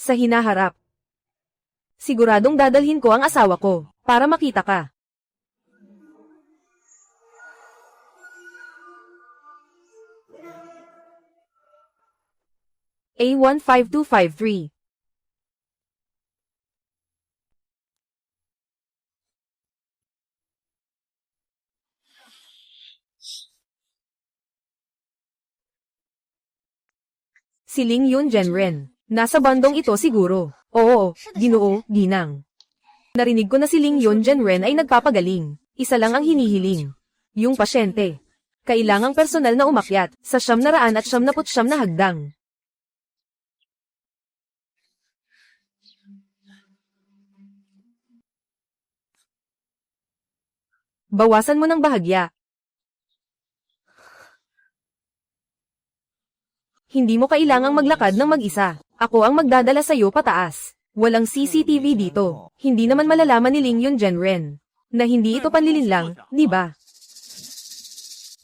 Sa hinaharap. Siguradong dadalhin ko ang asawa ko, para makita ka. A15253. Si Ling Yun Genren. Nasa bandong ito siguro. Oo, Ginoo, Ginang. Narinig ko na si Ling Yun Genren ay nagpapagaling. Isa lang ang hinihiling. Yung pasyente. Kailangang personal na umakyat sa 979 na hagdang. Bawasan mo ng bahagya. Hindi mo kailangang maglakad ng mag-isa. Ako ang magdadala sa'yo pataas. Walang CCTV dito. Hindi naman malalaman ni Ling Yun Genren na hindi ito panlilinlang, di ba?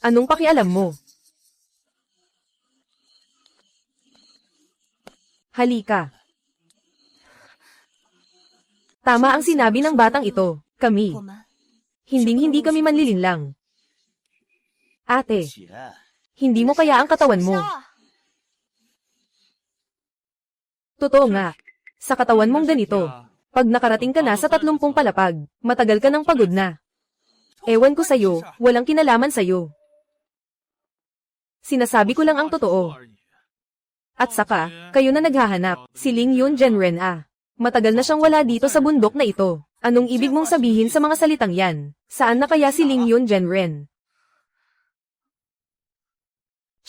Anong pakialam mo? Halika. Tama ang sinabi ng batang ito. Kami. Hinding-hindi kami manlilinlang. Ate, hindi mo kaya ang katawan mo? Totoo nga. Sa katawan mong ganito, pag nakarating ka na sa 30 palapag, matagal ka nang pagod na. Ewan ko sa'yo, walang kinalaman sa'yo. Sinasabi ko lang ang totoo. At saka, kayo na naghahanap, si Ling Yun Genren Matagal na siyang wala dito sa bundok na ito. Anong ibig mong sabihin sa mga salitang yan? Saan na kaya si Ling Yun Genren?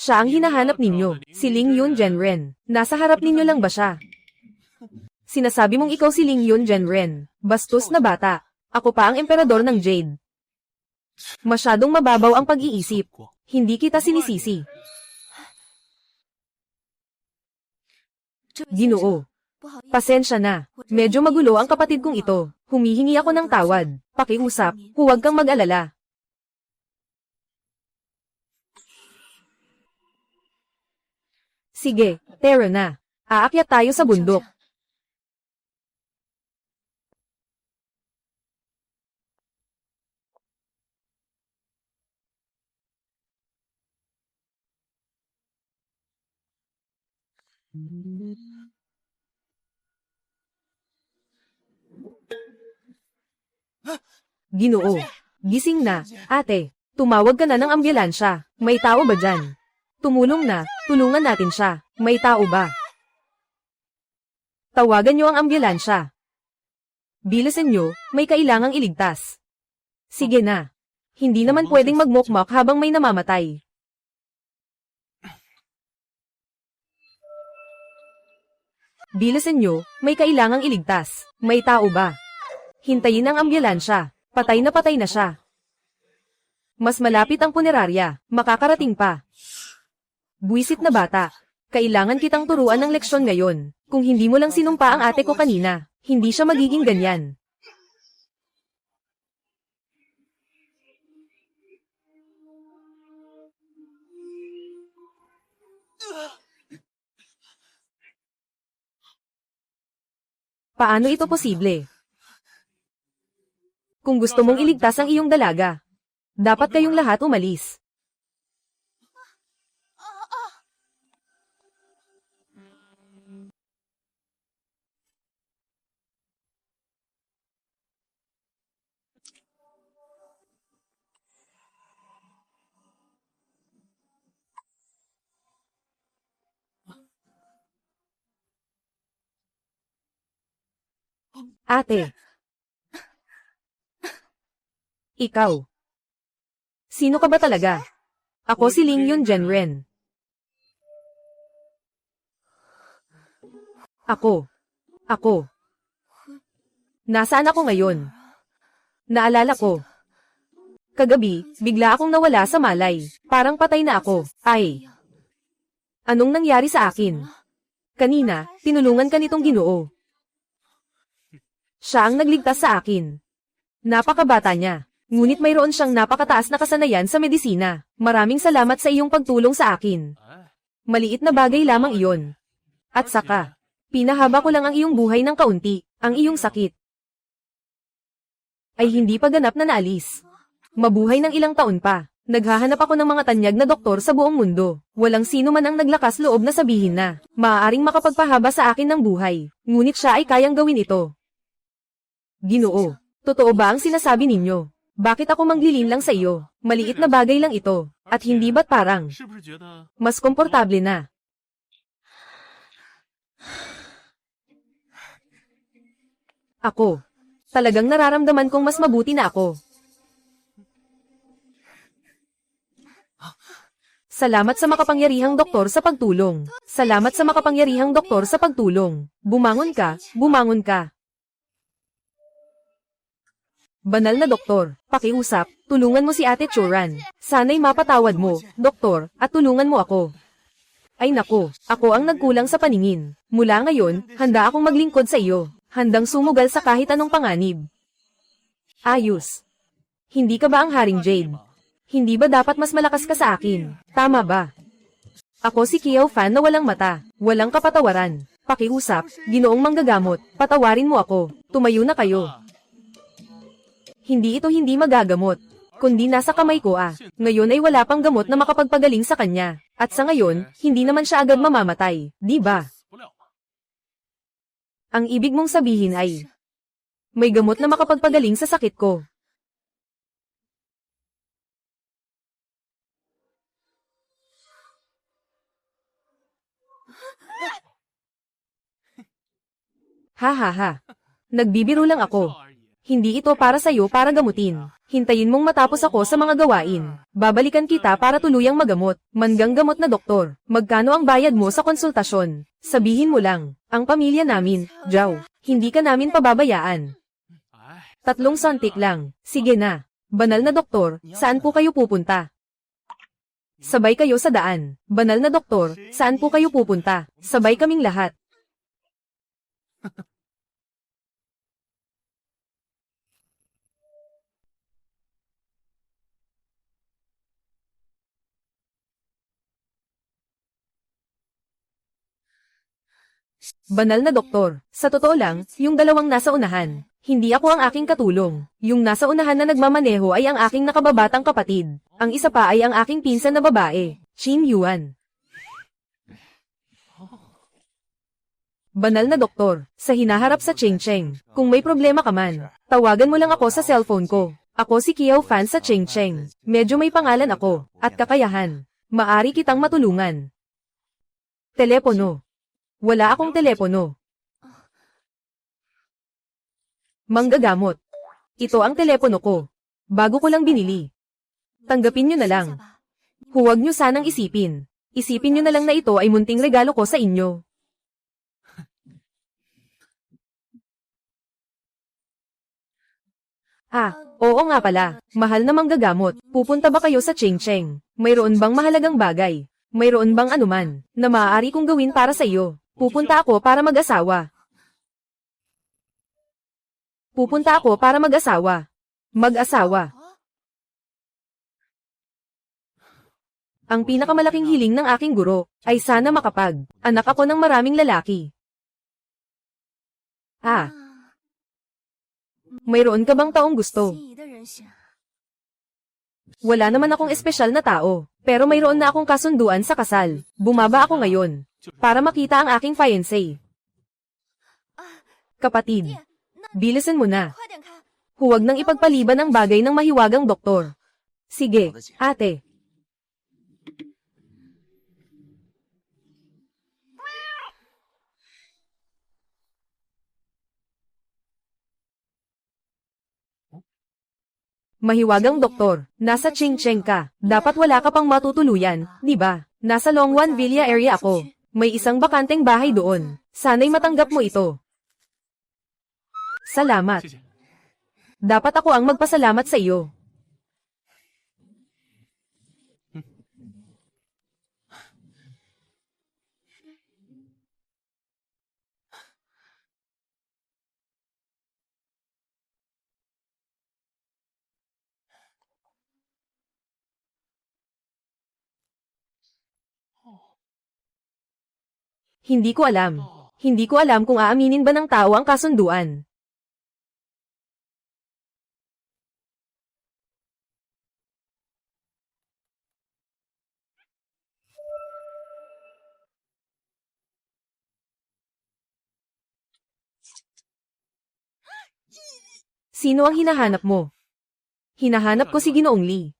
Siya ang hinahanap ninyo, si Ling Yun Genren. Nasa harap ninyo lang ba siya? Sinasabi mong ikaw si Ling Yun Genren. Bastos na bata. Ako pa ang emperador ng Jade. Masyadong mababaw ang pag-iisip. Hindi kita sinisisi. Ginoo. Pasensya na. Medyo magulo ang kapatid kong ito. Humihingi ako ng tawad. Pakiusap, huwag kang mag-alala. Sige, tara na. Aakyat tayo sa bundok. Ginoo. Gising na, ate. Tumawag ka na ng ambulansya. May tao ba dyan? Tumulong na, tulungan natin siya. May tao ba? Tawagan niyo ang ambulansya. Bilisan niyo, may kailangang iligtas. Sige na. Hindi naman pwedeng magmukmak habang may namamatay. Bilisan niyo, may kailangang iligtas. May tao ba? Hintayin ang ambulansya. Patay na siya. Mas malapit ang punerarya, makakarating pa. Buwisit na bata. Kailangan kitang turuan ng leksyon ngayon. Kung hindi mo lang sinumpa ang ate ko kanina, hindi siya magiging ganyan. Paano ito posible? Kung gusto mong iligtas ang iyong dalaga, dapat kayong lahat umalis. Ate. Ikaw. Sino ka ba talaga? Ako si Ling Yun Genren. Ako. Nasaan ako ngayon? Naalala ko. Kagabi, bigla akong nawala sa malay. Parang patay na ako. Ay. Anong nangyari sa akin? Kanina, tinulungan ka nitong Ginoo. Siya ang nagligtas sa akin. Napakabata niya. Ngunit mayroon siyang napakataas na kasanayan sa medisina. Maraming salamat sa iyong pagtulong sa akin. Maliit na bagay lamang iyon. At saka, Pinahaba ko lang ang iyong buhay ng kaunti, ang iyong sakit ay hindi pa ganap na naalis. Mabuhay ng ilang taon pa. Naghahanap ako ng mga tanyag na doktor sa buong mundo. Walang sino man ang naglakas loob na sabihin na maaaring makapagpahaba sa akin ng buhay. Ngunit siya ay kayang gawin ito. Ginoo, totoo ba ang sinasabi ninyo? Bakit ako maglilin lang sa iyo? Maliit na bagay lang ito. At hindi ba't parang mas komportable na? Ako. Talagang nararamdaman kong mas mabuti na ako. Salamat sa makapangyarihang doktor sa pagtulong. Salamat sa makapangyarihang doktor sa pagtulong. Bumangon ka, bumangon ka. Banal na doktor, pakiusap, tulungan mo si Ate Choran. Sana'y mapatawad mo, doktor, at tulungan mo ako. Ay nako, ako ang nagkulang sa paningin. Mula ngayon, handa akong maglingkod sa iyo. Handang sumugal sa kahit anong panganib. Ayos. Hindi ka ba ang Haring Jade? Hindi ba dapat mas malakas ka sa akin? Tama ba? Ako si Kiao Fan na walang mata, walang kapatawaran. Pakiusap, ginoong manggagamot, patawarin mo ako. Tumayo na kayo. Hindi ito hindi magagamot, kundi nasa kamay ko Ngayon ay wala pang gamot na makapagpagaling sa kanya. At sa ngayon, hindi naman siya agad mamamatay, di ba? Ang ibig mong sabihin ay, may gamot na makapagpagaling sa sakit ko. Ha ha ha. Nagbibiro lang ako. Hindi ito para sa'yo para gamutin. Hintayin mong matapos ako sa mga gawain. Babalikan kita para tuluyang magamot. Manggagamot na doktor. Magkano ang bayad mo sa konsultasyon? Sabihin mo lang. Ang pamilya namin, Zhao, hindi ka namin pababayaan. 3 santik lang. Sige na. Banal na doktor, saan po kayo pupunta? Sabay kayo sa daan. Banal na doktor, saan po kayo pupunta? Sabay kaming lahat. Banal na doktor, sa totoo lang, yung dalawang nasa unahan. Hindi ako ang aking katulong. Yung nasa unahan na nagmamaneho ay ang aking nakababatang kapatid. Ang isa pa ay ang aking pinsan na babae, Qin Yuan. Banal na doktor, sa hinaharap sa Cheng Cheng. Kung may problema ka man, tawagan mo lang ako sa cellphone ko. Ako si Kiao Fan sa Cheng Cheng. Medyo may pangalan ako, at kakayahan. Maari kitang matulungan. Telepono. Wala akong telepono. Manggagamot. Ito ang telepono ko. Bago ko lang binili. Tanggapin nyo na lang. Huwag nyo sanang isipin. Isipin nyo na lang na ito ay munting regalo ko sa inyo. Oo nga pala. Mahal na manggagamot. Pupunta ba kayo sa Cheng Cheng? Mayroon bang mahalagang bagay? Mayroon bang anuman na maaari kong gawin para sa iyo? Pupunta ako para mag-asawa. Pupunta ako para mag-asawa. Mag-asawa. Ang pinakamalaking hiling ng aking guro ay sana makapag-anak ako ng maraming lalaki. Mayroon ka bang taong gusto? Wala naman akong espesyal na tao, pero mayroon na akong kasunduan sa kasal. Bumaba ako ngayon para makita ang aking fiancé. Kapatid, bilisan mo na. Huwag nang ipagpaliban ang bagay ng mahiwagang doktor. Sige, ate. Mahiwagang doktor, nasa Ching Cheng ka. Dapat wala ka pang matutuluyan, di ba? Nasa Longwan Villa area ako. May isang bakanteng bahay doon. Sana'y matanggap mo ito. Salamat. Dapat ako ang magpasalamat sa iyo. Hindi ko alam. Hindi ko alam kung aaminin ba ng tao ang kasunduan. Sino ang hinahanap mo? Hinahanap ko si Ginoong Lee.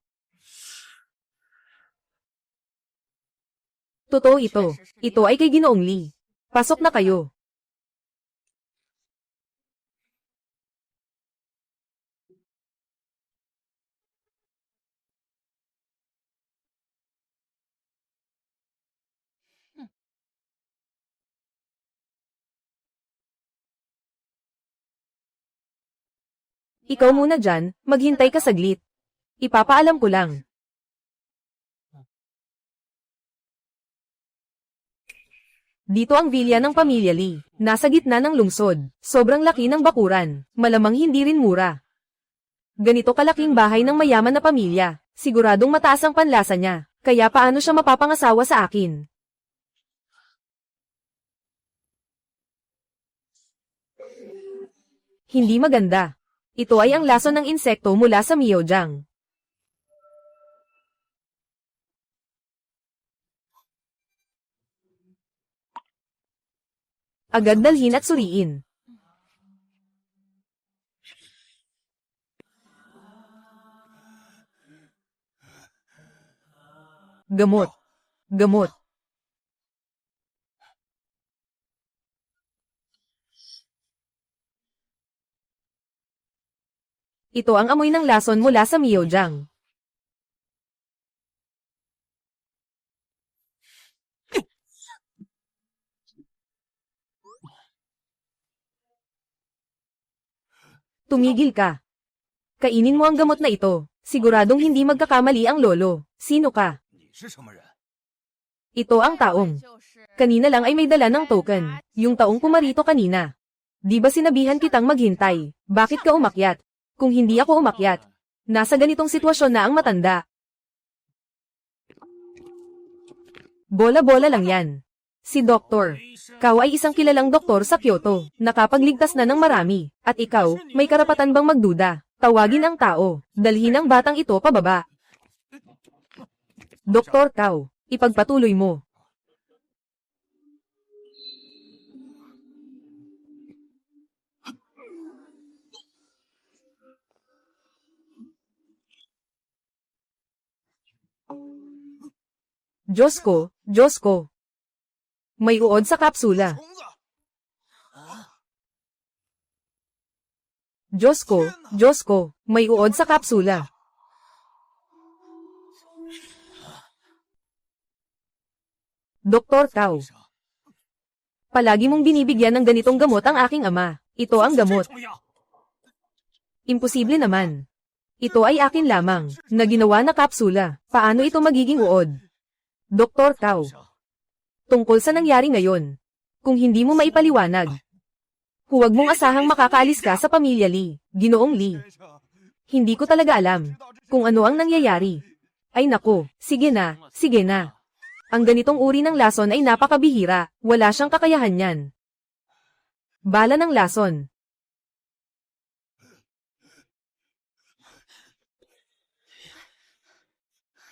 Totoo ito. Ito ay kay Ginoong Lee. Pasok na kayo. Ikaw muna dyan, maghintay ka saglit. Ipapaalam ko lang. Dito ang vilya ng pamilya Lee. Nasa gitna ng lungsod. Sobrang laki ng bakuran. Malamang hindi rin mura. Ganito kalaking bahay ng mayaman na pamilya. Siguradong mataas ang panlasa niya. Kaya paano siya mapapangasawa sa akin? Hindi maganda. Ito ay ang lason ng insekto mula sa Miyojiang. Agad dalhin at suriin. Gamot. Gamot. Ito ang amoy ng lason mula sa Miyojiang. Tumigil ka. Kainin mo ang gamot na ito. Siguradong hindi magkakamali ang lolo. Sino ka? Ito ang taong. Kanina lang ay may dala ng token. Yung taong pumarito kanina. Di ba sinabihan kitang maghintay? Bakit ka umakyat? Kung hindi ako umakyat, nasa ganitong sitwasyon na ang matanda. Bola-bola lang yan. Si Doktor. Kau ay isang kilalang doktor sa Kyoto. Nakapagligtas na ng marami. At ikaw, may karapatan bang magduda? Tawagin ang tao. Dalhin ang batang ito pababa. Doktor Kau, ipagpatuloy mo. Diyos ko, Diyos ko. May uod sa kapsula. Diyos ko, Diyos ko, may uod sa kapsula. Doktor Kau. Palagi mong binibigyan ng ganitong gamot ang aking ama. Ito ang gamot. Imposible naman. Ito ay akin lamang, na ginawa na kapsula. Paano ito magiging uod? Doktor Kau. Tungkol sa nangyari ngayon. Kung hindi mo maipaliwanag, huwag mong asahang makakaalis ka sa pamilya Lee, Ginoong Lee. Hindi ko talaga alam kung ano ang nangyayari. Ay nako, sige na, sige na. Ang ganitong uri ng lason ay napakabihira, wala siyang kakayahan yan. Bala ng lason.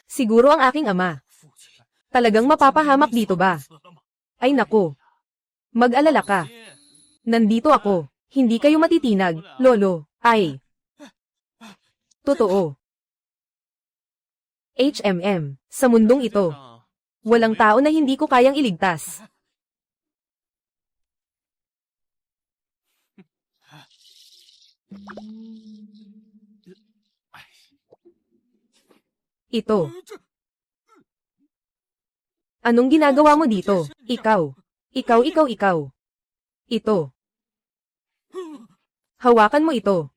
Siguro ang aking ama. Talagang mapapahamak dito ba? Ay nako. Mag-alala ka. Nandito ako. Hindi kayo matitinag, lolo. Ay. Totoo. HMM. Sa mundong ito, walang tao na hindi ko kayang iligtas. Ito. Anong ginagawa mo dito? Ikaw. Ikaw. Ito. Hawakan mo ito.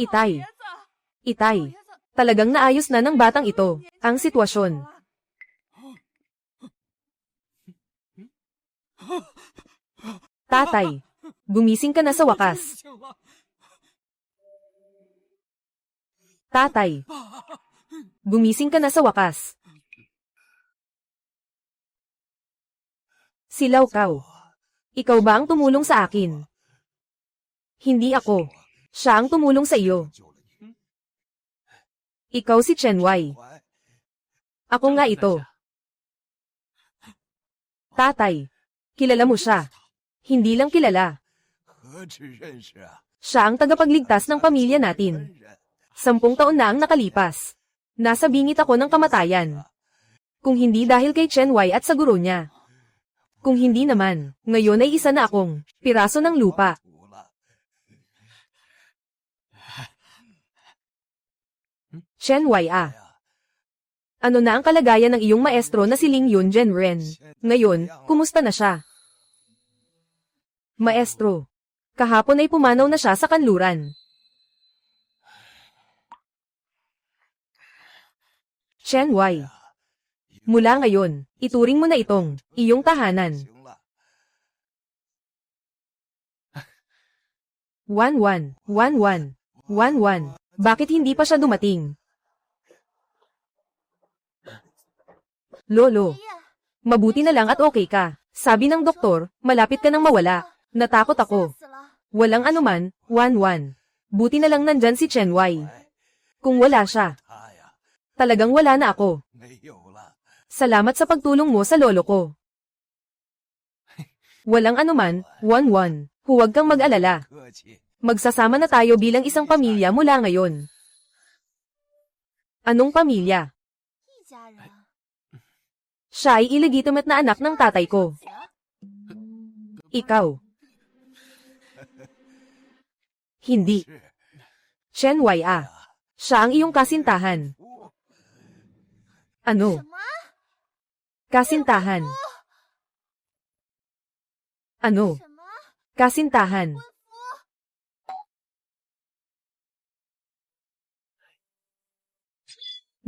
Itay. Talagang naayos na ng batang ito ang sitwasyon. Tatay, gumising ka na sa wakas. Tatay, gumising ka na sa wakas. Silawkaw, ikaw ba ang tumulong sa akin? Hindi ako. Siya ang tumulong sa iyo. Ikaw si Chen Wei. Ako nga ito. Tatay, kilala mo siya. Hindi lang kilala. Siya ang tagapagligtas ng pamilya natin. 10 taon na ang nakalipas. Nasa bingit ako ng kamatayan. Kung hindi dahil kay Chen Wei at sa guro niya. Kung hindi naman, ngayon ay isa na akong piraso ng lupa. Chen Wei Ano na ang kalagayan ng iyong maestro na si Ling Yun Zhenren? Ngayon, kumusta na siya? Maestro, kahapon ay pumanaw na siya sa kanluran. Chen Wei, mula ngayon, ituring mo na itong iyong tahanan. 1111. Bakit hindi pa siya dumating? Lolo, mabuti na lang at okay ka. Sabi ng doktor, malapit ka nang mawala. Natakot ako. Walang anuman, 11. Buti na lang nandyan si Chen Wei. Kung wala siya, talagang wala na ako. Salamat sa pagtulong mo sa lolo ko. Walang anuman, 11. Huwag kang mag-alala. Magsasama na tayo bilang isang pamilya mula ngayon. Anong pamilya? Siya ay illegitimate na anak ng tatay ko. Ikaw. Hindi. Chen Wei Siya ang iyong kasintahan. Ano? Kasintahan. Ano? Kasintahan.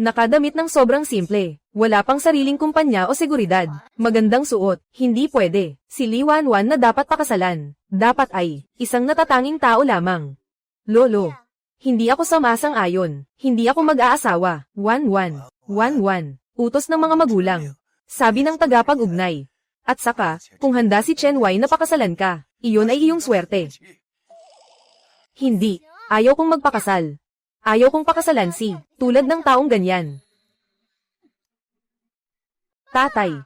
Nakadamit ng sobrang simple. Wala pang sariling kumpanya o seguridad. Magandang suot. Hindi pwede. Si Li Wanwan na dapat pakasalan. Dapat ay isang natatanging tao lamang. Lolo. Hindi ako sumasang-ayon. Hindi ako mag-aasawa. 1111. Utos ng mga magulang. Sabi ng tagapag-ugnay. At saka, kung handa si Chen Wei na pakasalan ka, iyon ay iyong swerte. Hindi. Ayaw kong magpakasal. Ayaw kong pakasalan si, tulad ng taong ganyan. Tatay.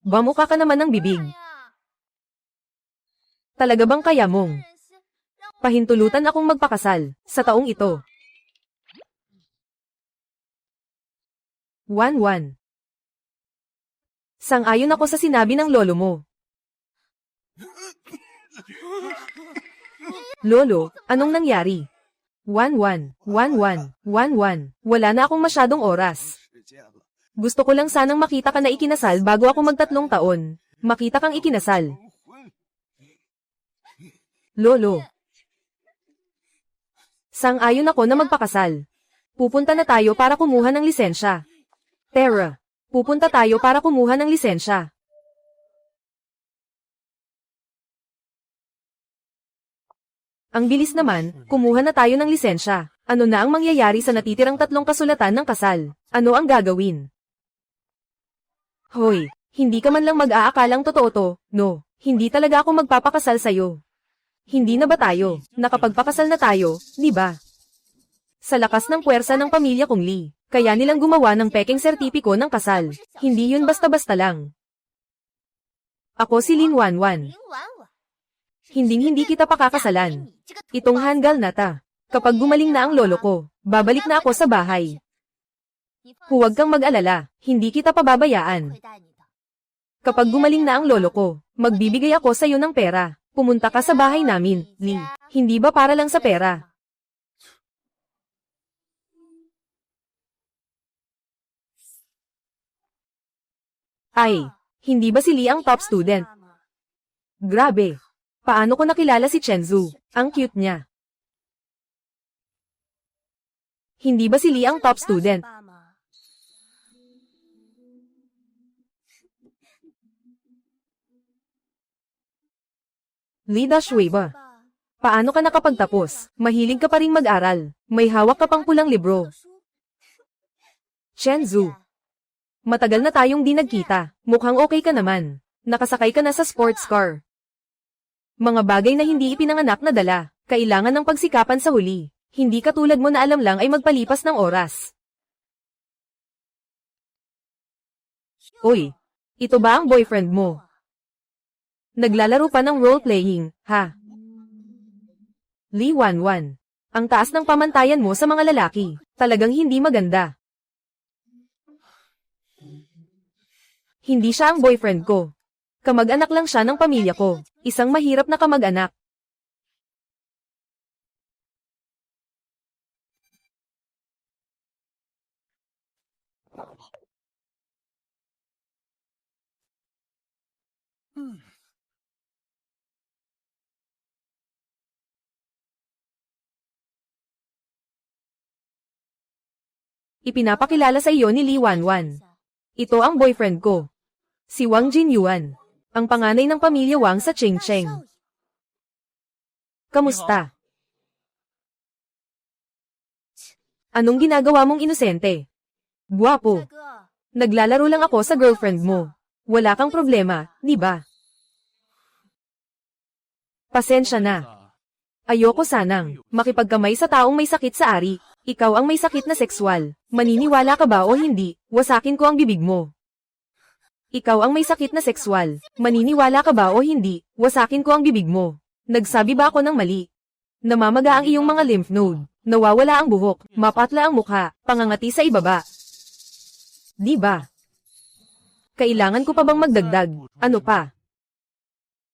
Bamukha ka naman ng bibig. Talaga bang kaya mong pahintulutan akong magpakasal sa taong ito? 11. Sang-ayon ako sa sinabi ng lolo mo. Lolo, anong nangyari? 1111. Wala na akong masyadong oras. Gusto ko lang sanang makita ka na ikinasal bago ako mag-3 taon. Makita kang ikinasal. Lolo. Sang-ayon ako na magpakasal. Pupunta na tayo para kumuha ng lisensya. Tara, pupunta tayo para kumuha ng lisensya. Ang bilis naman, kumuha na tayo ng lisensya. Ano na ang mangyayari sa natitirang 3 kasulatan ng kasal? Ano ang gagawin? Hoy, hindi ka man lang mag-aakalang totoo to, no? Hindi talaga ako magpapakasal sa'yo. Hindi na ba tayo? Nakapagpakasal na tayo, di ba? Sa lakas ng puwersa ng pamilya kong Lee, kaya nilang gumawa ng peking sertipiko ng kasal. Hindi yun basta-basta lang. Ako si Lin Wanwan. Hinding-hindi kita pakakasalan. Itong hanggal na ta. Kapag gumaling na ang lolo ko, babalik na ako sa bahay. Huwag kang mag-alala, hindi kita pababayaan. Kapag gumaling na ang lolo ko, magbibigay ako sa iyo ng pera. Pumunta ka sa bahay namin, Lee. Hindi ba para lang sa pera? Ay, hindi ba si Lee ang top student? Grabe. Paano ko nakilala si Chenzu? Ang cute niya. Hindi ba si Lee ang top student? Lee Dashweba. Paano ka nakapagtapos? Mahilig ka pa ring mag-aral. May hawak ka pang pulang libro. Chen Zhu. Matagal na tayong di nagkita. Mukhang okay ka naman. Nakasakay ka na sa sports car. Mga bagay na hindi ipinanganak na dala. Kailangan ng pagsikapan sa huli. Hindi katulad mo na alam lang ay magpalipas ng oras. Uy, ito ba ang boyfriend mo? Naglalaro pa ng role-playing, ha? Li Wanwan. Ang taas ng pamantayan mo sa mga lalaki. Talagang hindi maganda. Hindi siya ang boyfriend ko. Kamag-anak lang siya ng pamilya ko. Isang mahirap na kamag-anak. Ipinapakilala sa iyo ni Li Wanwan. Ito ang boyfriend ko. Si Wang Jinyuan. Ang panganay ng pamilya Wang sa Chengcheng. Kamusta? Anong ginagawa mong inosente? Guwapo. Naglalaro lang ako sa girlfriend mo. Wala kang problema, di ba? Pasensya na. Ayoko sanang makipagkamay sa taong may sakit sa ari. Ikaw ang may sakit na sekswal. Maniniwala ka ba o hindi? Wasakin ko ang bibig mo. Ikaw ang may sakit na sekswal. Maniniwala ka ba o hindi? Wasakin ko ang bibig mo. Nagsabi ba ako ng mali? Namamaga ang iyong mga lymph node. Nawawala ang buhok. Mapatla ang mukha. Pangangati sa ibaba. Di ba? Kailangan ko pa bang magdagdag? Ano pa?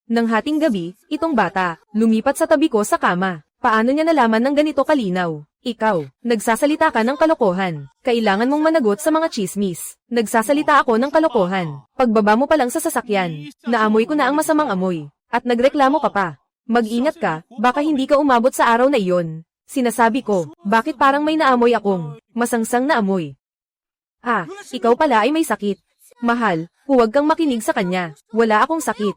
Nang hating gabi, itong bata, lumipat sa tabi ko sa kama. Paano niya nalaman ng ganito kalinaw? Ikaw, nagsasalita ka ng kalokohan. Kailangan mong managot sa mga chismis. Nagsasalita ako ng kalokohan. Pagbaba mo pa lang sa sasakyan, naamoy ko na ang masamang amoy. At nagreklamo ka pa. Mag-ingat ka, baka hindi ka umabot sa araw na iyon. Sinasabi ko, bakit parang may naamoy akong masangsang na amoy? Ah, ikaw pala ay may sakit. Mahal, huwag kang makinig sa kanya. Wala akong sakit.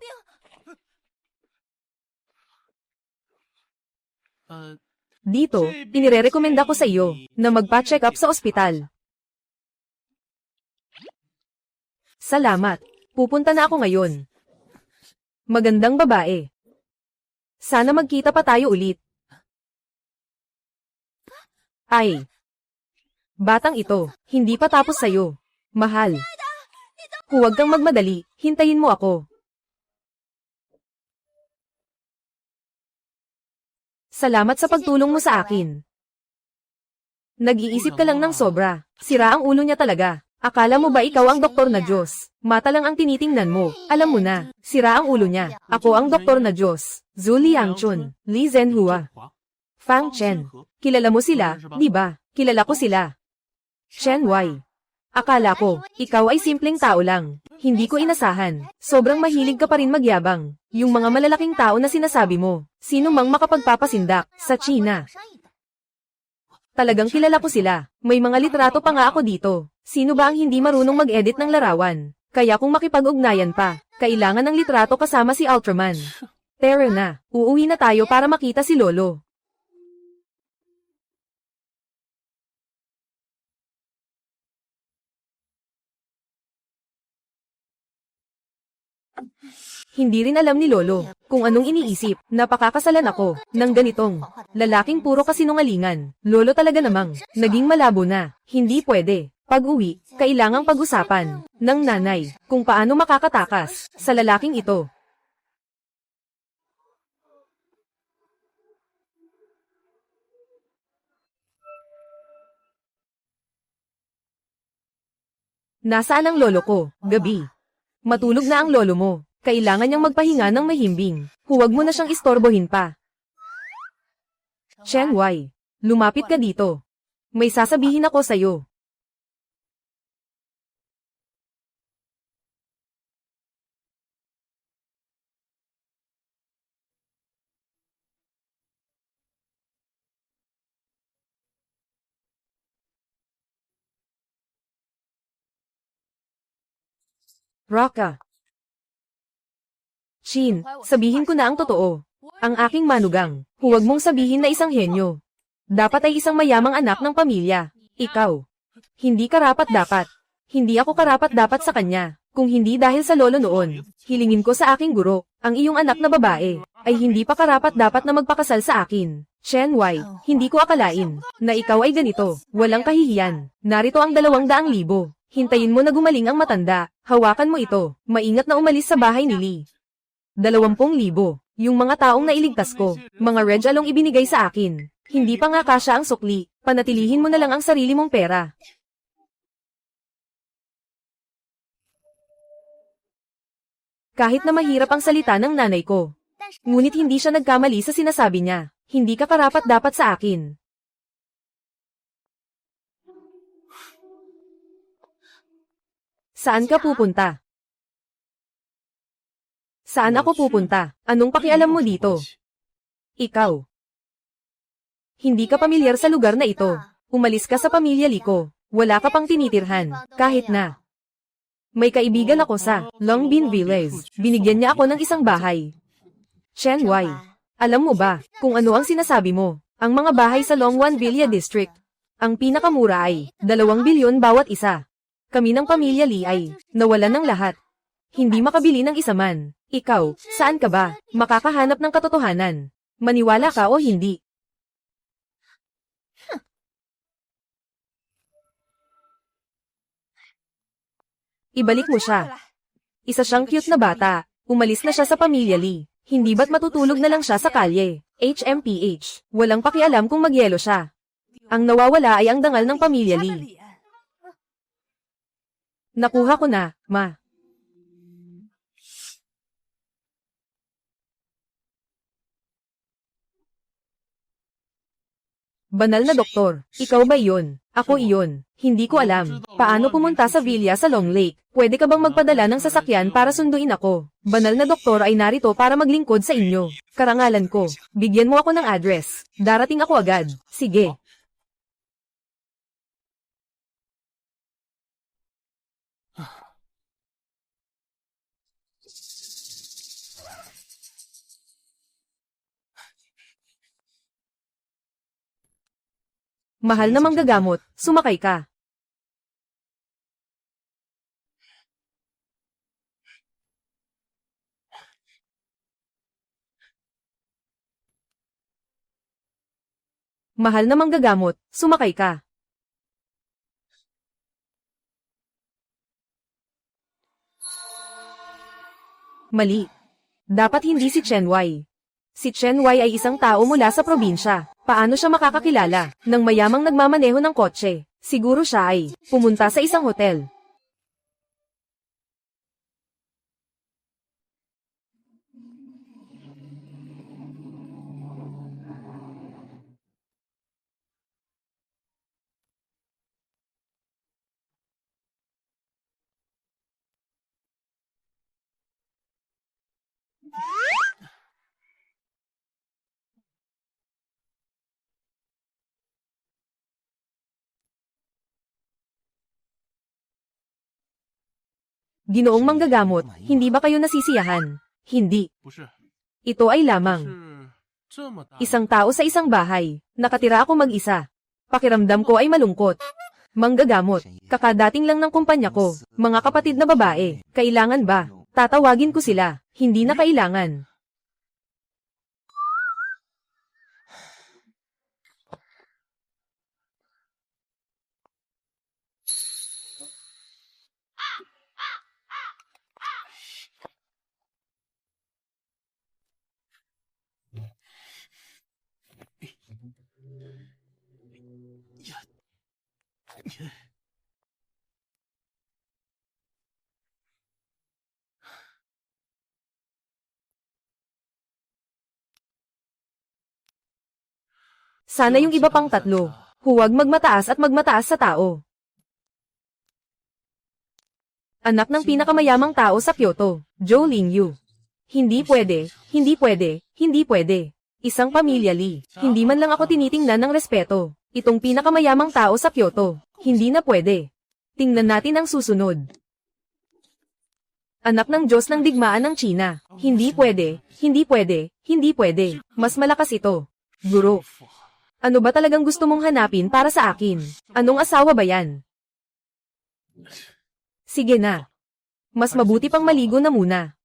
Dito, inirerekomenda ko sa iyo na magpa-check up sa ospital. Salamat. Pupunta na ako ngayon. Magandang babae. Sana magkita pa tayo ulit. Ay. Batang ito, hindi pa tapos sa'yo. Mahal. Huwag kang magmadali, hintayin mo ako. Salamat sa pagtulong mo sa akin. Nag-iisip ka lang ng sobra. Sira ang ulo niya talaga. Akala mo ba ikaw ang doktor na Diyos? Mata lang ang tinitingnan mo. Alam mo na, sira ang ulo niya. Ako ang doktor na Diyos. Zhu Liangchun, Li Zhenhua, Fang Chen. Kilala mo sila, di ba? Kilala ko sila. Chen Wei. Akala ko, ikaw ay simpleng tao lang. Hindi ko inasahan. Sobrang mahilig ka pa rin magyabang. Yung mga malalaking tao na sinasabi mo, sino mang makapagpapasindak sa China. Talagang kilala ko sila. May mga litrato pa nga ako dito. Sino ba ang hindi marunong mag-edit ng larawan? Kaya kung makipag-ugnayan pa, kailangan ng litrato kasama si Ultraman. Tara na, uuwi na tayo para makita si Lolo. Hindi rin alam ni Lolo kung anong iniisip. Napakakasalan ako ng ganitong lalaking puro kasinungalingan. Lolo talaga namang naging malabo na. Hindi pwede. Pag-uwi, kailangang pag-usapan ng nanay kung paano makakatakas sa lalaking ito. Nasaan ang lolo ko? Gabi. Matulog na ang lolo mo. Kailangan niyang magpahinga ng mahimbing. Huwag mo na siyang istorbohin pa. Chen Wei, lumapit ka dito. May sasabihin ako sa'yo. Raka. Chin, sabihin ko na ang totoo. Ang aking manugang, huwag mong sabihin na isang henyo. Dapat ay isang mayamang anak ng pamilya. Ikaw. Hindi karapat-dapat. Hindi ako karapat-dapat sa kanya. Kung hindi dahil sa lolo noon, hilingin ko sa aking guro, ang iyong anak na babae, ay hindi pa karapat-dapat na magpakasal sa akin. Chen Wai, hindi ko akalain, na ikaw ay ganito, walang kahihiyan. Narito ang 200,000. Hintayin mo na gumaling ang matanda, hawakan mo ito, maingat na umalis sa bahay ni Lee. 20,000. Yung mga taong nailigtas ko, mga red along ibinigay sa akin. Hindi pa nga kasya ang sukli, panatilihin mo na lang ang sarili mong pera. Kahit na mahirap ang salita ng nanay ko. Ngunit hindi siya nagkamali sa sinasabi niya. Hindi ka karapat-dapat sa akin. Saan ka pupunta? Saan ako pupunta? Anong pakialam mo dito? Ikaw. Hindi ka pamilyar sa lugar na ito. Umalis ka sa pamilya Liko. Wala ka pang tinitirhan, kahit na. May kaibigan ako sa Longbin Village. Binigyan niya ako ng isang bahay. Chen Wai, alam mo ba kung ano ang sinasabi mo? Ang mga bahay sa Longwan Villa District. Ang pinakamura ay 2 bilyon bawat isa. Kami ng pamilya Lee ay nawalan ng lahat. Hindi makabili ng isa man. Ikaw, saan ka ba? Makakahanap ng katotohanan. Maniwala ka o hindi? Ibalik mo siya. Isa siyang cute na bata. Umalis na siya sa pamilya Lee. Hindi ba't matutulog na lang siya sa kalye? HMPH. Walang pakialam kung magyelo siya. Ang nawawala ay ang dangal ng pamilya Lee. Nakuha ko na, ma. Banal na doktor, ikaw ba iyon? Ako iyon. Hindi ko alam. Paano pumunta sa villa sa Long Lake? Pwede ka bang magpadala ng sasakyan para sunduin ako? Banal na doktor ay narito para maglingkod sa inyo. Karangalan ko. Bigyan mo ako ng address. Darating ako agad. Sige. Mahal na manggagamot, sumakay ka. Mahal na manggagamot, sumakay ka. Mali. Dapat hindi si Chen Wai. Si Chen Wai ay isang tao mula sa probinsya. Paano siya makakakilala ng mayamang nagmamaneho ng kotse? Siguro siya ay pumunta sa isang hotel. Ginoong manggagamot, hindi ba kayo nasisiyahan? Hindi. Ito ay lamang isang tao sa isang bahay. Nakatira ako mag-isa. Pakiramdam ko ay malungkot. Manggagamot, kakadating lang ng kumpanya ko. Mga kapatid na babae, kailangan ba? Tatawagin ko sila. Hindi na kailangan. Sana yung iba pang tatlo. Huwag magmataas at magmataas sa tao. Anak ng pinakamayamang tao sa Kyoto, Zhou Lingyu. Hindi pwede, hindi pwede, hindi pwede. Isang pamilya Lee, hindi man lang ako tinitingnan ng respeto. Itong pinakamayamang tao sa Kyoto, hindi na pwede. Tingnan natin ang susunod. Anak ng Diyos ng digmaan ng China. Hindi pwede, hindi pwede, hindi pwede. Mas malakas ito. Guro. Ano ba talagang gusto mong hanapin para sa akin? Anong asawa ba yan? Sige na. Mas mabuti pang maligo na muna.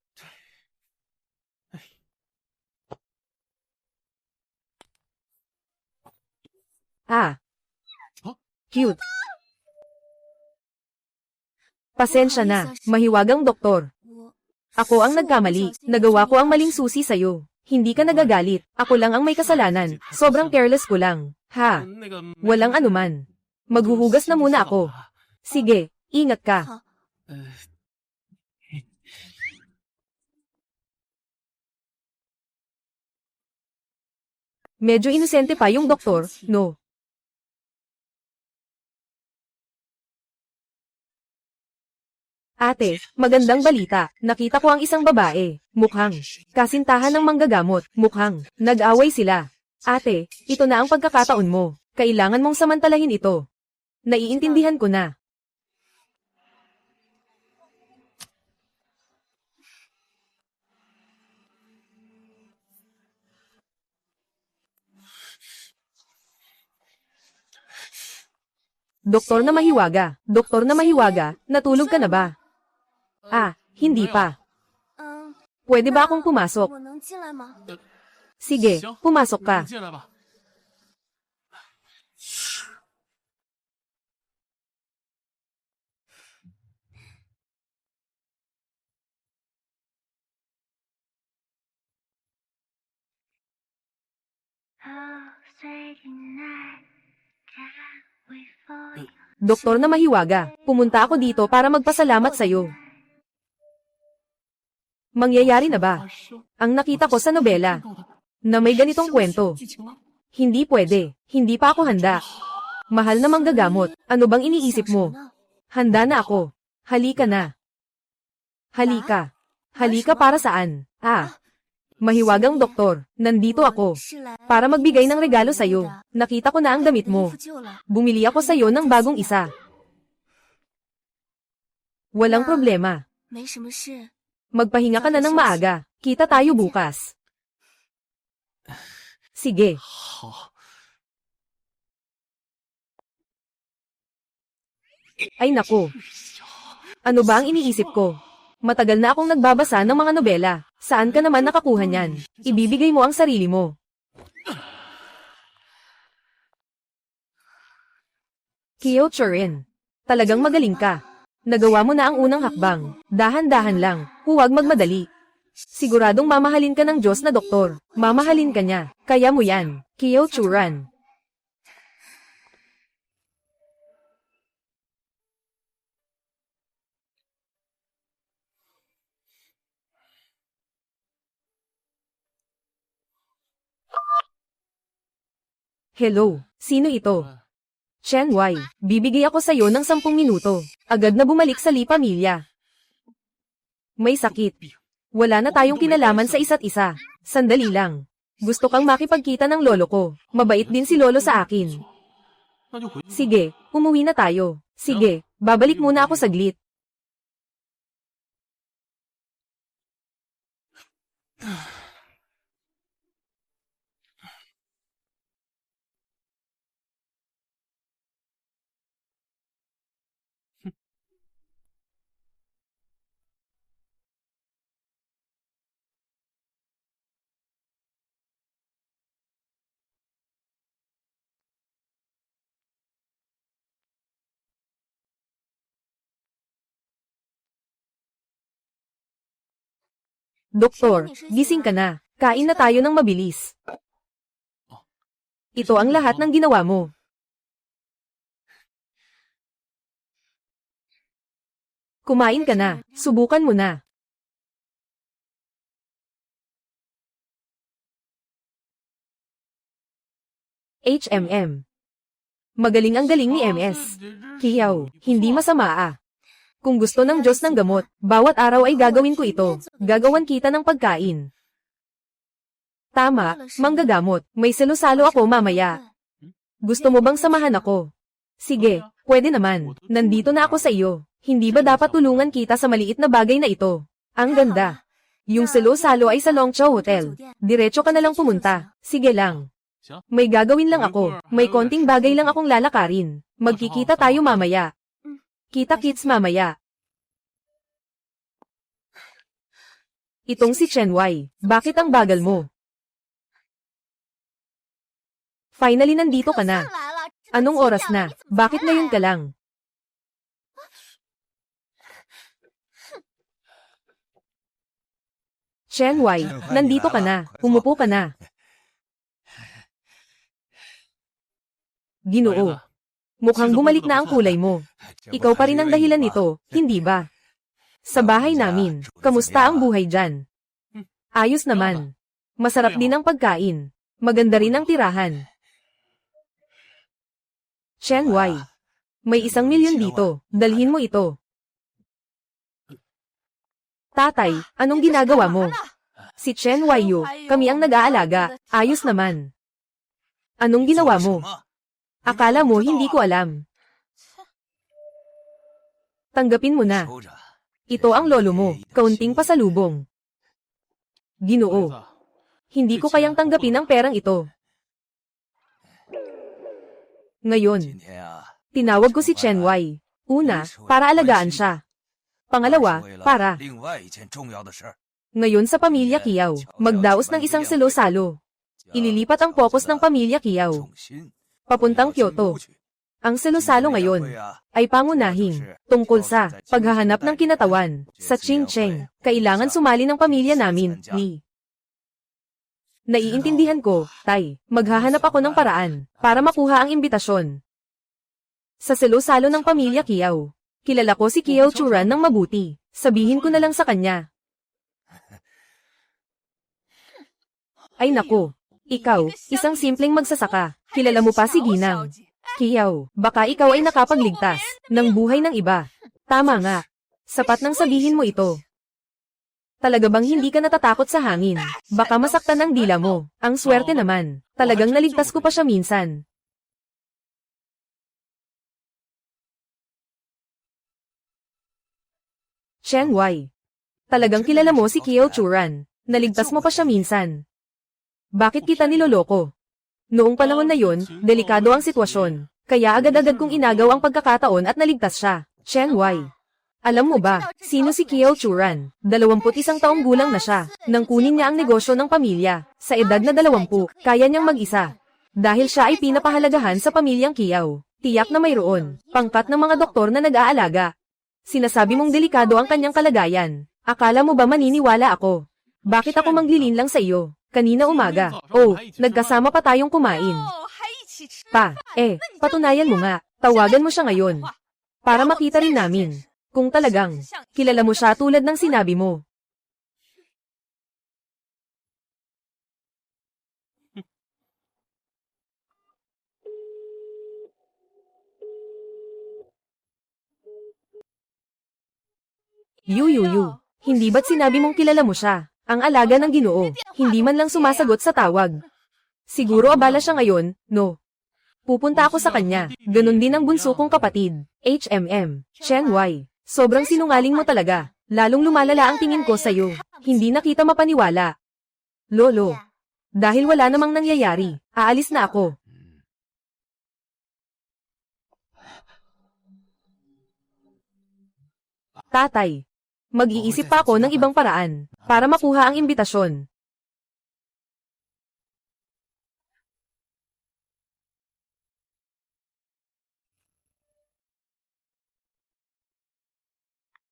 Ah. Cute. Pasensya na, mahiwagang doktor. Ako ang nagkamali, nagawa ko ang maling susi sa'yo. Hindi ka nagagalit, ako lang ang may kasalanan, sobrang careless ko lang. Ha? Walang anuman. Maghuhugas na muna ako. Sige, ingat ka. Medyo inosente pa yung doktor, no? Ate, magandang balita. Nakita ko ang isang babae. Mukhang kasintahan ng manggagamot. Mukhang nag-away sila. Ate, ito na ang pagkakataon mo. Kailangan mong samantalahin ito. Naiintindihan ko na. Doktor na mahiwaga. Doktor na mahiwaga, natulog ka na ba? Ah, hindi pa. Pwede ba akong pumasok? Sige, pumasok ka. Doktor na mahiwaga, pumunta ako dito para magpasalamat sa'yo. Mangyayari na ba? Ang nakita ko sa nobela, na may ganitong kwento. Hindi pwede, hindi pa ako handa. Mahal na manggagamot, ano bang iniisip mo? Handa na ako. Halika na. Halika. Halika para saan? Ah. Mahiwagang doktor, nandito ako. Para magbigay ng regalo sa'yo. Nakita ko na ang damit mo. Bumili ako sa'yo ng bagong isa. Walang problema. Magpahinga ka na ng maaga. Kita tayo bukas. Sige. Ay naku. Ano ba ang iniisip ko? Matagal na akong nagbabasa ng mga nobela. Saan ka naman nakakuha niyan? Ibibigay mo ang sarili mo. Kyo Churin. Talagang magaling ka. Nagawa mo na ang unang hakbang. Dahan-dahan lang. Huwag magmadali. Siguradong mamahalin ka ng Diyos na doktor. Mamahalin ka niya. Kaya mo yan. Kyo Churan. Hello, sino ito? Chen Wai, bibigay ako sa'yo ng 10 minuto. Agad na bumalik sa Li pamilya. May sakit. Wala na tayong kinalaman sa isa't isa. Sandali lang. Gusto kang makipagkita ng lolo ko. Mabait din si lolo sa akin. Sige, umuwi na tayo. Sige, babalik muna ako saglit. Doktor, gising ka na. Kain na tayo ng mabilis. Ito ang lahat ng ginawa mo. Kumain ka na. Subukan mo na. HMM. Magaling ang galing ni MS. Kiyaw, hindi masama ah. Kung gusto ng Diyos ng gamot, bawat araw ay gagawin ko ito. Gagawan kita ng pagkain. Tama, manggagamot. May salo-salo ako mamaya. Gusto mo bang samahan ako? Sige, pwede naman. Nandito na ako sa iyo. Hindi ba dapat tulungan kita sa maliit na bagay na ito? Ang ganda. Yung salo-salo ay sa Longchao Hotel. Diretso ka na lang pumunta. Sige lang. May gagawin lang ako. May konting bagay lang akong lalakarin. Magkikita tayo mamaya. Kita-kits mamaya. Itong si Chen Wei. Bakit ang bagal mo? Finally nandito ka na. Anong oras na? Bakit ngayon ka lang? Chen Wei, nandito ka na. Umupo ka na. Ginoo. Mukhang bumalik na ang kulay mo. Ikaw pa rin ang dahilan nito, hindi ba? Sa bahay namin, kamusta ang buhay dyan? Ayos naman. Masarap din ang pagkain. Maganda rin ang tirahan. Chen Wei, may 1,000,000 dito. Dalhin mo ito. Tatay, anong ginagawa mo? Si Chen Wei Yu, kami ang nag-aalaga. Ayos naman. Anong ginawa mo? Akala mo hindi ko alam. Tanggapin mo na. Ito ang lolo mo, kaunting pasalubong. Ginoo. Hindi ko kayang tanggapin ang perang ito. Ngayon, tinawag ko si Chen Wei. Una, para alagaan siya. Pangalawa, para. Ngayon sa pamilya Kiao, magdaos ng isang salo-salo. Ililipat ang focus ng pamilya Kiao. Papuntang Kyoto. Ang salo-salo ngayon ay pangunahing tungkol sa paghahanap ng kinatawan sa Qingcheng. Kailangan sumali ng pamilya namin ni. Naiintindihan ko, Tay. Maghahanap ako ng paraan para makuha ang imbitasyon. Sa salo-salo ng pamilya Kiao. Kilala ko si Kiao Churan ng mabuti. Sabihin ko na lang sa kanya. Ay nako. Ikaw, isang simpleng magsasaka. Kilala mo pa si Ginang. Kiao, baka ikaw ay nakapagligtas ng buhay ng iba. Tama nga. Sapat nang sabihin mo ito. Talaga bang hindi ka natatakot sa hangin? Baka masaktan ang dila mo. Ang swerte naman. Talagang naligtas ko pa siya minsan. Chen Wei. Talagang kilala mo si Kiao Churan. Naligtas mo pa siya minsan. Bakit kita niloloko? Noong panahon na yon, delikado ang sitwasyon. Kaya agad-agad kong inagaw ang pagkakataon at naligtas siya. Chen Wei. Alam mo ba, sino si Kiao Churan? 21 taong gulang na siya. Nang kunin niya ang negosyo ng pamilya. Sa edad na 20, kaya niyang mag-isa. Dahil siya ay pinapahalagahan sa pamilyang Kiao. Tiyak na mayroon pangkat ng mga doktor na nag-aalaga. Sinasabi mong delikado ang kanyang kalagayan. Akala mo ba maniniwala ako? Bakit ako maglilin lang sa iyo? Kanina umaga. Oh, nagkasama pa tayong kumain. Patunayan mo nga. Tawagan mo siya ngayon. Para makita rin namin. Kung talagang, kilala mo siya tulad ng sinabi mo. Yu. Hindi ba't sinabi mong kilala mo siya? Ang alaga ng Ginoo, hindi man lang sumasagot sa tawag. Siguro abala siya ngayon, no? Pupunta ako sa kanya, ganun din ang bunso kong kapatid, Chen Wei. Sobrang sinungaling mo talaga, lalong lumalala ang tingin ko sa'yo, hindi na kita mapaniwala. Lolo, dahil wala namang nangyayari, aalis na ako. Tatay, mag-iisip pa ako ng ibang paraan, para makuha ang imbitasyon.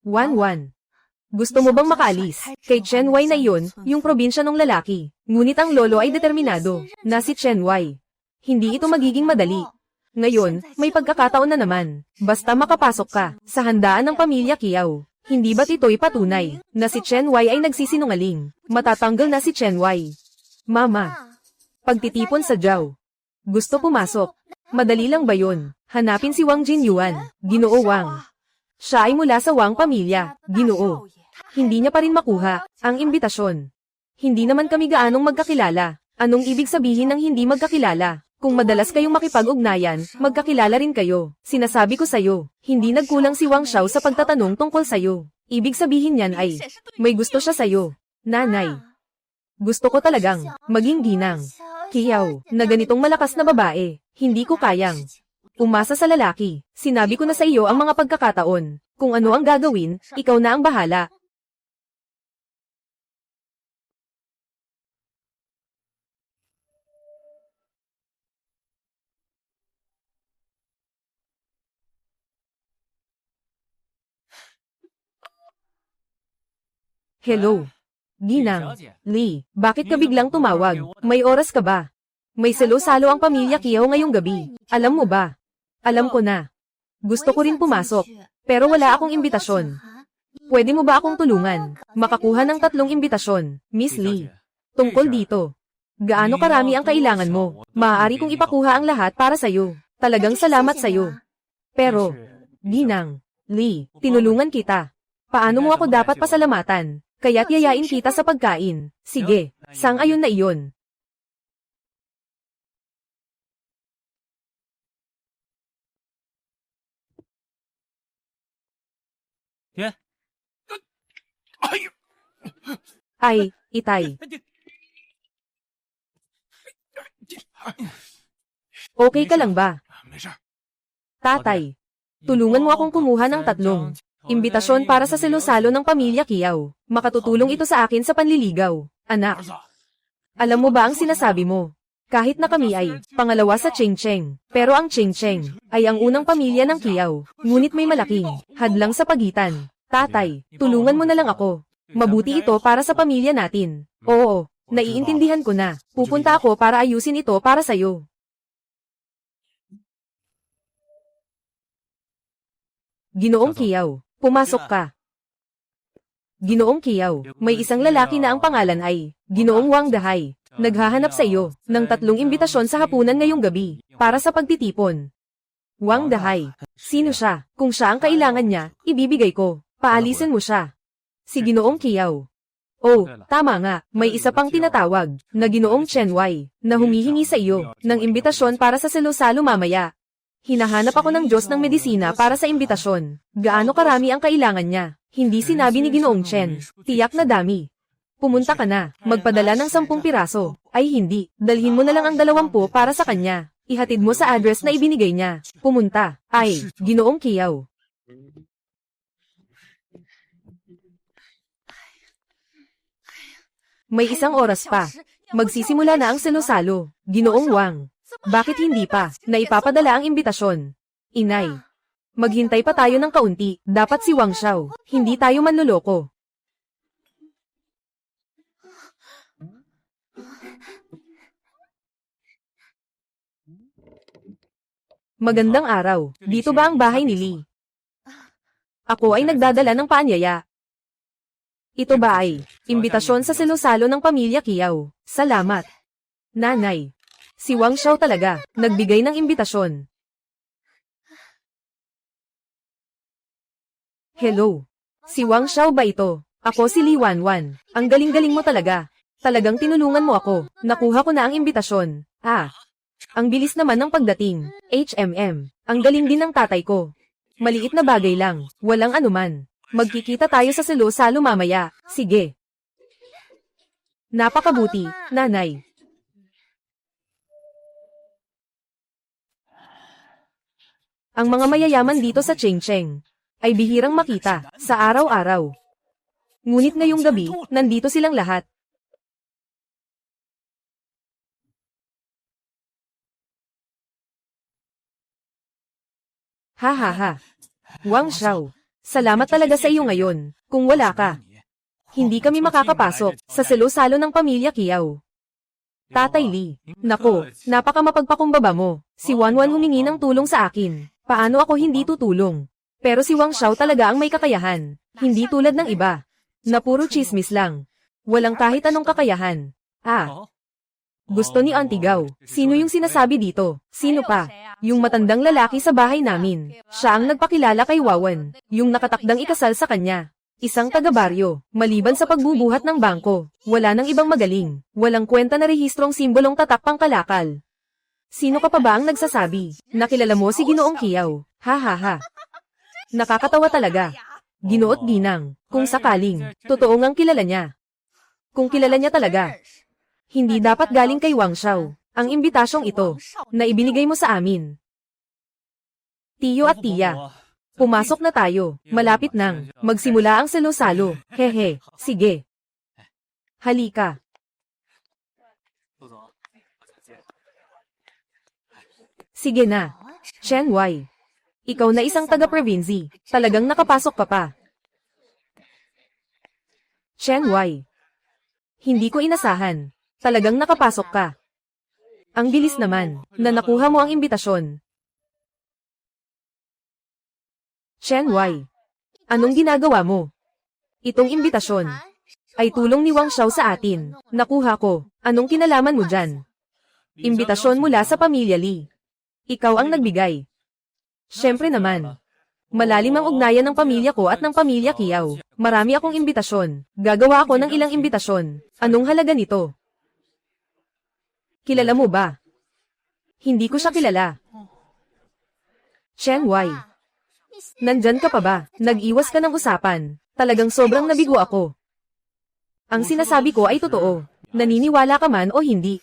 Wan. Gusto mo bang makaalis? Kay Chen Wei na iyon, yung probinsya ng lalaki. Ngunit ang lolo ay determinado, na si Chen Wei. Hindi ito magiging madali. Ngayon, may pagkakataon na naman. Basta makapasok ka, sa handaan ng pamilya Kiao. Hindi ba't ito'y patunay, na si Chen Wei ay nagsisinungaling? Matatanggal na si Chen Wei. Mama. Pagtitipon sa Jiao. Gusto pumasok. Madali lang ba yun? Hanapin si Wang Jinyuan, Ginoo Wang. Siya ay mula sa Wang pamilya, Ginoo. Hindi niya pa rin makuha ang imbitasyon. Hindi naman kami gaanong magkakilala. Anong ibig sabihin ng hindi magkakilala? Kung madalas kayong makipag-ugnayan, magkakilala rin kayo. Sinasabi ko sa'yo, hindi nagkulang si Wang Xiao sa pagtatanong tungkol sa'yo. Ibig sabihin niyan ay, may gusto siya sa'yo. Nanay. Gusto ko talagang, maging ginang. Kiyaw, na ganitong malakas na babae, hindi ko kayang. Umasa sa lalaki, sinabi ko na sa iyo ang mga pagkakataon. Kung ano ang gagawin, ikaw na ang bahala. Hello. Ginang. Lee, bakit ka biglang tumawag? May oras ka ba? May salo-salo ang pamilya Kiyaw ngayong gabi. Alam mo ba? Alam ko na. Gusto ko rin pumasok. Pero wala akong imbitasyon. Pwede mo ba akong tulungan? Makakuha ng 3 imbitasyon, Miss Lee. Tungkol dito. Gaano karami ang kailangan mo? Maaari kong ipakuha ang lahat para sa'yo. Talagang salamat sa'yo. Pero, Ginang, Lee, tinulungan kita. Paano mo ako dapat pasalamatan? Kaya't yayain kita sa pagkain. Sige, sang-ayon na iyon. Ay, Itay. Okay ka lang ba? Tatay, tulungan mo akong kumuha ng 3 imbitasyon para sa salo-salo ng pamilya Kiyaw. Makatutulong ito sa akin sa panliligaw. Anak, alam mo ba ang sinasabi mo? Kahit na kami ay pangalawa sa Cheng-Cheng. Pero ang Cheng-Cheng ay ang unang pamilya ng Kiyaw. Ngunit may malaking hadlang sa pagitan. Tatay, tulungan mo na lang ako. Mabuti ito para sa pamilya natin. Oo, naiintindihan ko na. Pupunta ako para ayusin ito para sa'yo. Ginoong Kiyaw, pumasok ka. Ginoong Kiyaw, may isang lalaki na ang pangalan ay Ginoong Wang Dahay. Naghahanap sa iyo ng 3 imbitasyon sa hapunan ngayong gabi para sa pagtitipon. Wang Dahay, sino siya? Kung siya ang kailangan niya, ibibigay ko. Paalisin mo siya. Si Ginoong Kiyaw. Oh, tama nga, may isa pang tinatawag na Ginoong Chen Wei na humihingi sa iyo ng imbitasyon para sa salo-salo mamaya. Hinahanap ako ng Diyos ng medisina para sa imbitasyon. Gaano karami ang kailangan niya? Hindi sinabi ni Ginoong Chen. Tiyak na dami. Pumunta ka na, magpadala ng 10 piraso. Ay hindi, dalhin mo na lang ang 20 para sa kanya. Ihatid mo sa address na ibinigay niya. Pumunta. Ay, Ginoong Kiyaw. May 1 oras pa. Magsisimula na ang salo-salo. Ginoong Wang. Bakit hindi pa? Naipapadala ang imbitasyon. Inay. Maghintay pa tayo ng kaunti. Dapat si Wang Xiao. Hindi tayo manloloko. Magandang araw. Dito ba ang bahay ni Lee? Ako ay nagdadala ng paanyaya. Ito ba ay imbitasyon sa salo-salo ng pamilya Kiyaw? Salamat. Nanay. Si Wang Xiao talaga, nagbigay ng imbitasyon. Hello. Si Wang Xiao ba ito? Ako si Li Wanwan. Ang galing-galing mo talaga. Talagang tinulungan mo ako. Nakuha ko na ang imbitasyon. Ang bilis naman ng pagdating. Ang galing din ng tatay ko. Maliit na bagay lang. Walang anuman. Magkikita tayo sa salo-salo mamaya. Sige. Napakabuti, nanay. Ang mga mayayaman dito sa Cheng-Cheng ay bihirang makita sa araw-araw. Ngunit ngayong gabi, nandito silang lahat. Ha ha ha. Wang Xiao, salamat talaga sa iyo ngayon. Kung wala ka, hindi kami makakapasok sa salo-salo ng pamilya Kiyaw. Tatay Lee, nako, napaka mapagpakumbaba mo. Si Wanwan humingi ng tulong sa akin. Paano ako hindi tutulong? Pero si Wang Xiao talaga ang may kakayahan. Hindi tulad ng iba, na puro chismis lang. Walang kahit anong kakayahan. Gusto ni Auntie Gao. Sino yung sinasabi dito? Sino pa? Yung matandang lalaki sa bahay namin. Siya ang nagpakilala kay Wawan. Yung nakatakdang ikasal sa kanya. Isang taga-baryo. Maliban sa pagbubuhat ng bangko, wala nang ibang magaling. Walang kwenta na rehistrong simbolong tatak pangkalakal. Sino ka pa ba ang nagsasabi? Nakilala mo si Ginoong Kiyaw. Ha ha ha. Nakakatawa talaga. Ginoot ginang, kung sakaling, totoo ngang kilala niya. Kung kilala niya talaga, hindi dapat galing kay Wang Xiao, ang imbitasyong ito, na ibinigay mo sa amin. Tiyo at tiya, pumasok na tayo, malapit nang, magsimula ang salo-salo, hehe, sige. Halika. Sige na. Chen Wai. Ikaw na isang taga-provinsi, talagang nakapasok ka pa. Chen Wai. Hindi ko inasahan. Talagang nakapasok ka. Ang bilis naman, na nakuha mo ang imbitasyon. Chen Wai. Anong ginagawa mo? Itong imbitasyon ay tulong ni Wang Xiao sa atin. Nakuha ko. Anong kinalaman mo dyan? Imbitasyon mula sa pamilya Li. Ikaw ang nagbigay. Siyempre naman. Malalim ang ugnayan ng pamilya ko at ng pamilya Kiyaw. Marami akong imbitasyon. Gagawa ako ng ilang imbitasyon. Anong halaga nito? Kilala mo ba? Hindi ko siya kilala. Chen Wai. Nandyan ka pa ba? Nag-iwas ka ng usapan. Talagang sobrang nabigo ako. Ang sinasabi ko ay totoo. Naniniwala ka man o hindi.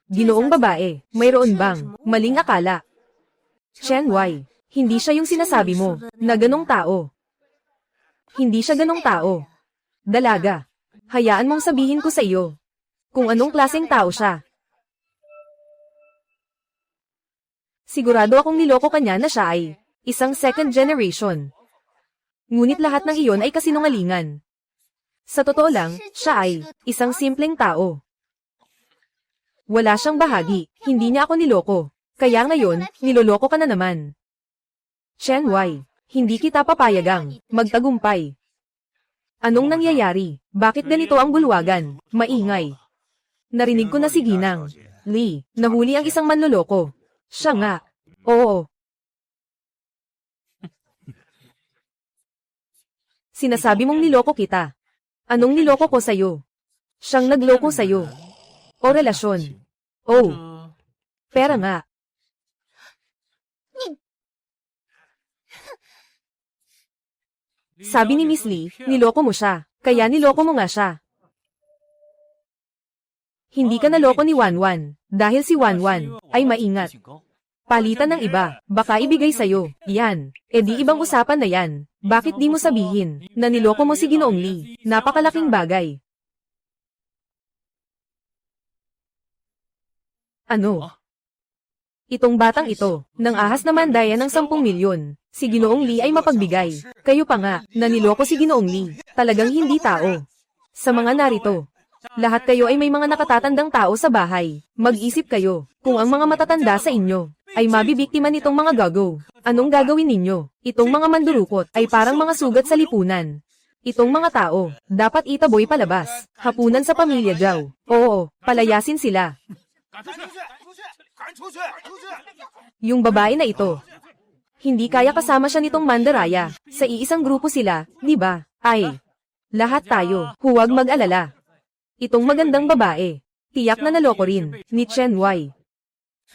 Ginoong babae, mayroon bang maling akala? Chen Wai, hindi siya yung sinasabi mo, na ganong tao. Hindi siya ganong tao. Dalaga. Hayaan mong sabihin ko sa iyo kung anong klaseng tao siya. Sigurado akong niloko kanya na siya ay isang second generation. Ngunit lahat ng iyon ay kasinungalingan. Sa totoo lang, siya ay isang simpleng tao. Wala siyang bahagi, hindi niya ako niloko. Kaya ngayon, niloloko ka na naman. Chen Wai, hindi kita papayagang magtagumpay. Anong nangyayari? Bakit ganito ang bulwagan? Maingay. Narinig ko na si Ginang. Li, nahuli ang isang manloloko. Siya nga. Oo. Sinasabi mong niloko kita. Anong niloko ko sa'yo? Siyang nagloko sa'yo. O relasyon. Oh. Pera nga. Sabi ni Miss Lee, niloko mo siya. Kaya niloko mo nga siya. Hindi ka naloko ni Wanwan. Dahil si Wanwan ay maingat. Palitan ng iba, baka ibigay sa'yo. Yan. E di ibang usapan na yan. Bakit di mo sabihin na niloko mo si Ginoong Lee? Napakalaking bagay. Ano? Itong batang ito, nang ahas na mandaya ng 10 milyon. Si Ginoong Lee ay mapagbigay. Kayo pa nga, naniloko si Ginoong Lee. Talagang hindi tao. Sa mga narito, lahat kayo ay may mga nakatatandang tao sa bahay. Mag-isip kayo, kung ang mga matatanda sa inyo ay mabibiktima nitong mga gago. Anong gagawin ninyo? Itong mga mandurukot ay parang mga sugat sa lipunan. Itong mga tao, dapat itaboy palabas. Hapunan sa pamilya Zhao. Oo, palayasin sila. Yung babae na ito, hindi kaya kasama siya nitong mandaraya. Sa iisang grupo sila, di ba? Ay, lahat tayo, huwag mag-alala. Itong magandang babae, tiyak na naloko rin, ni Chen Wai.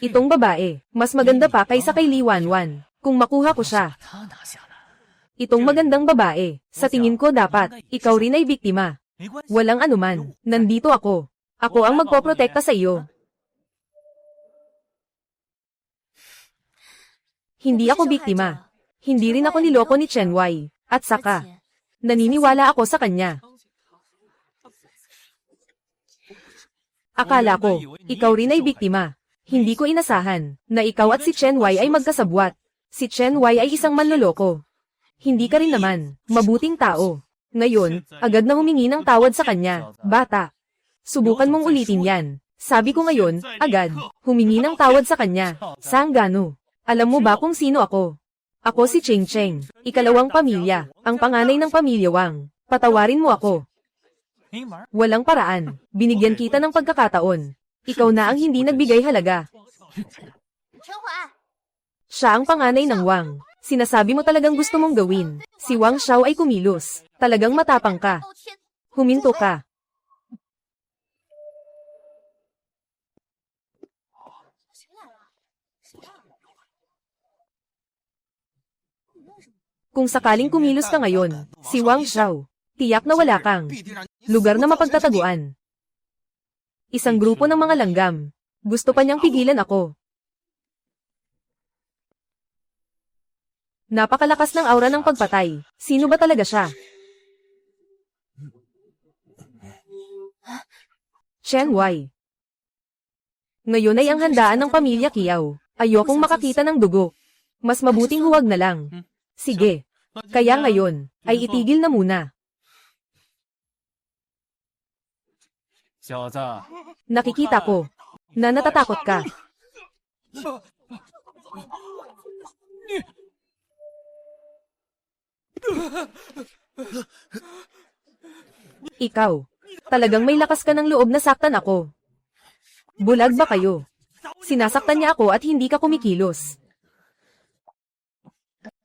Itong babae, mas maganda pa kaysa kay Li Wanwan, kung makuha ko siya. Itong magandang babae, sa tingin ko dapat, ikaw rin ay biktima. Walang anuman, nandito ako. Ako ang magpoprotekta sa iyo. Hindi ako biktima. Hindi rin ako niloko ni Chen Wai. At saka, naniniwala ako sa kanya. Akala ko, ikaw rin ay biktima. Hindi ko inasahan na ikaw at si Chen Wai ay magkasabwat. Si Chen Wai ay isang manloloko. Hindi ka rin naman, mabuting tao. Ngayon, agad na humingi ng tawad sa kanya, bata. Subukan mong ulitin yan. Sabi ko ngayon, agad, humingi ng tawad sa kanya. Sanggano. Alam mo ba kung sino ako? Ako si Cheng Cheng, ikalawang pamilya, ang panganay ng pamilya Wang. Patawarin mo ako. Walang paraan, binigyan kita ng pagkakataon. Ikaw na ang hindi nagbigay halaga. Siya ang panganay ng Wang. Sinasabi mo talagang gusto mong gawin. Si Wang Xiao ay kumilos. Talagang matapang ka. Huminto ka. Kung sakaling kumilos ka ngayon, si Wang Xiao, tiyak na wala kang lugar na mapagtataguan. Isang grupo ng mga langgam. Gusto pa niyang pigilan ako. Napakalakas ng aura ng pagpatay. Sino ba talaga siya? Chen Wei. Ngayon ay ang handaan ng pamilya Kiao. Ayokong makakita ng dugo. Mas mabuting huwag na lang. Sige. Kaya ngayon, ay itigil na muna. Nakikita ko na natatakot ka. Ikaw, talagang may lakas ka ng loob na saktan ako. Bulag ba kayo? Sinasaktan niya ako at hindi ka kumikilos.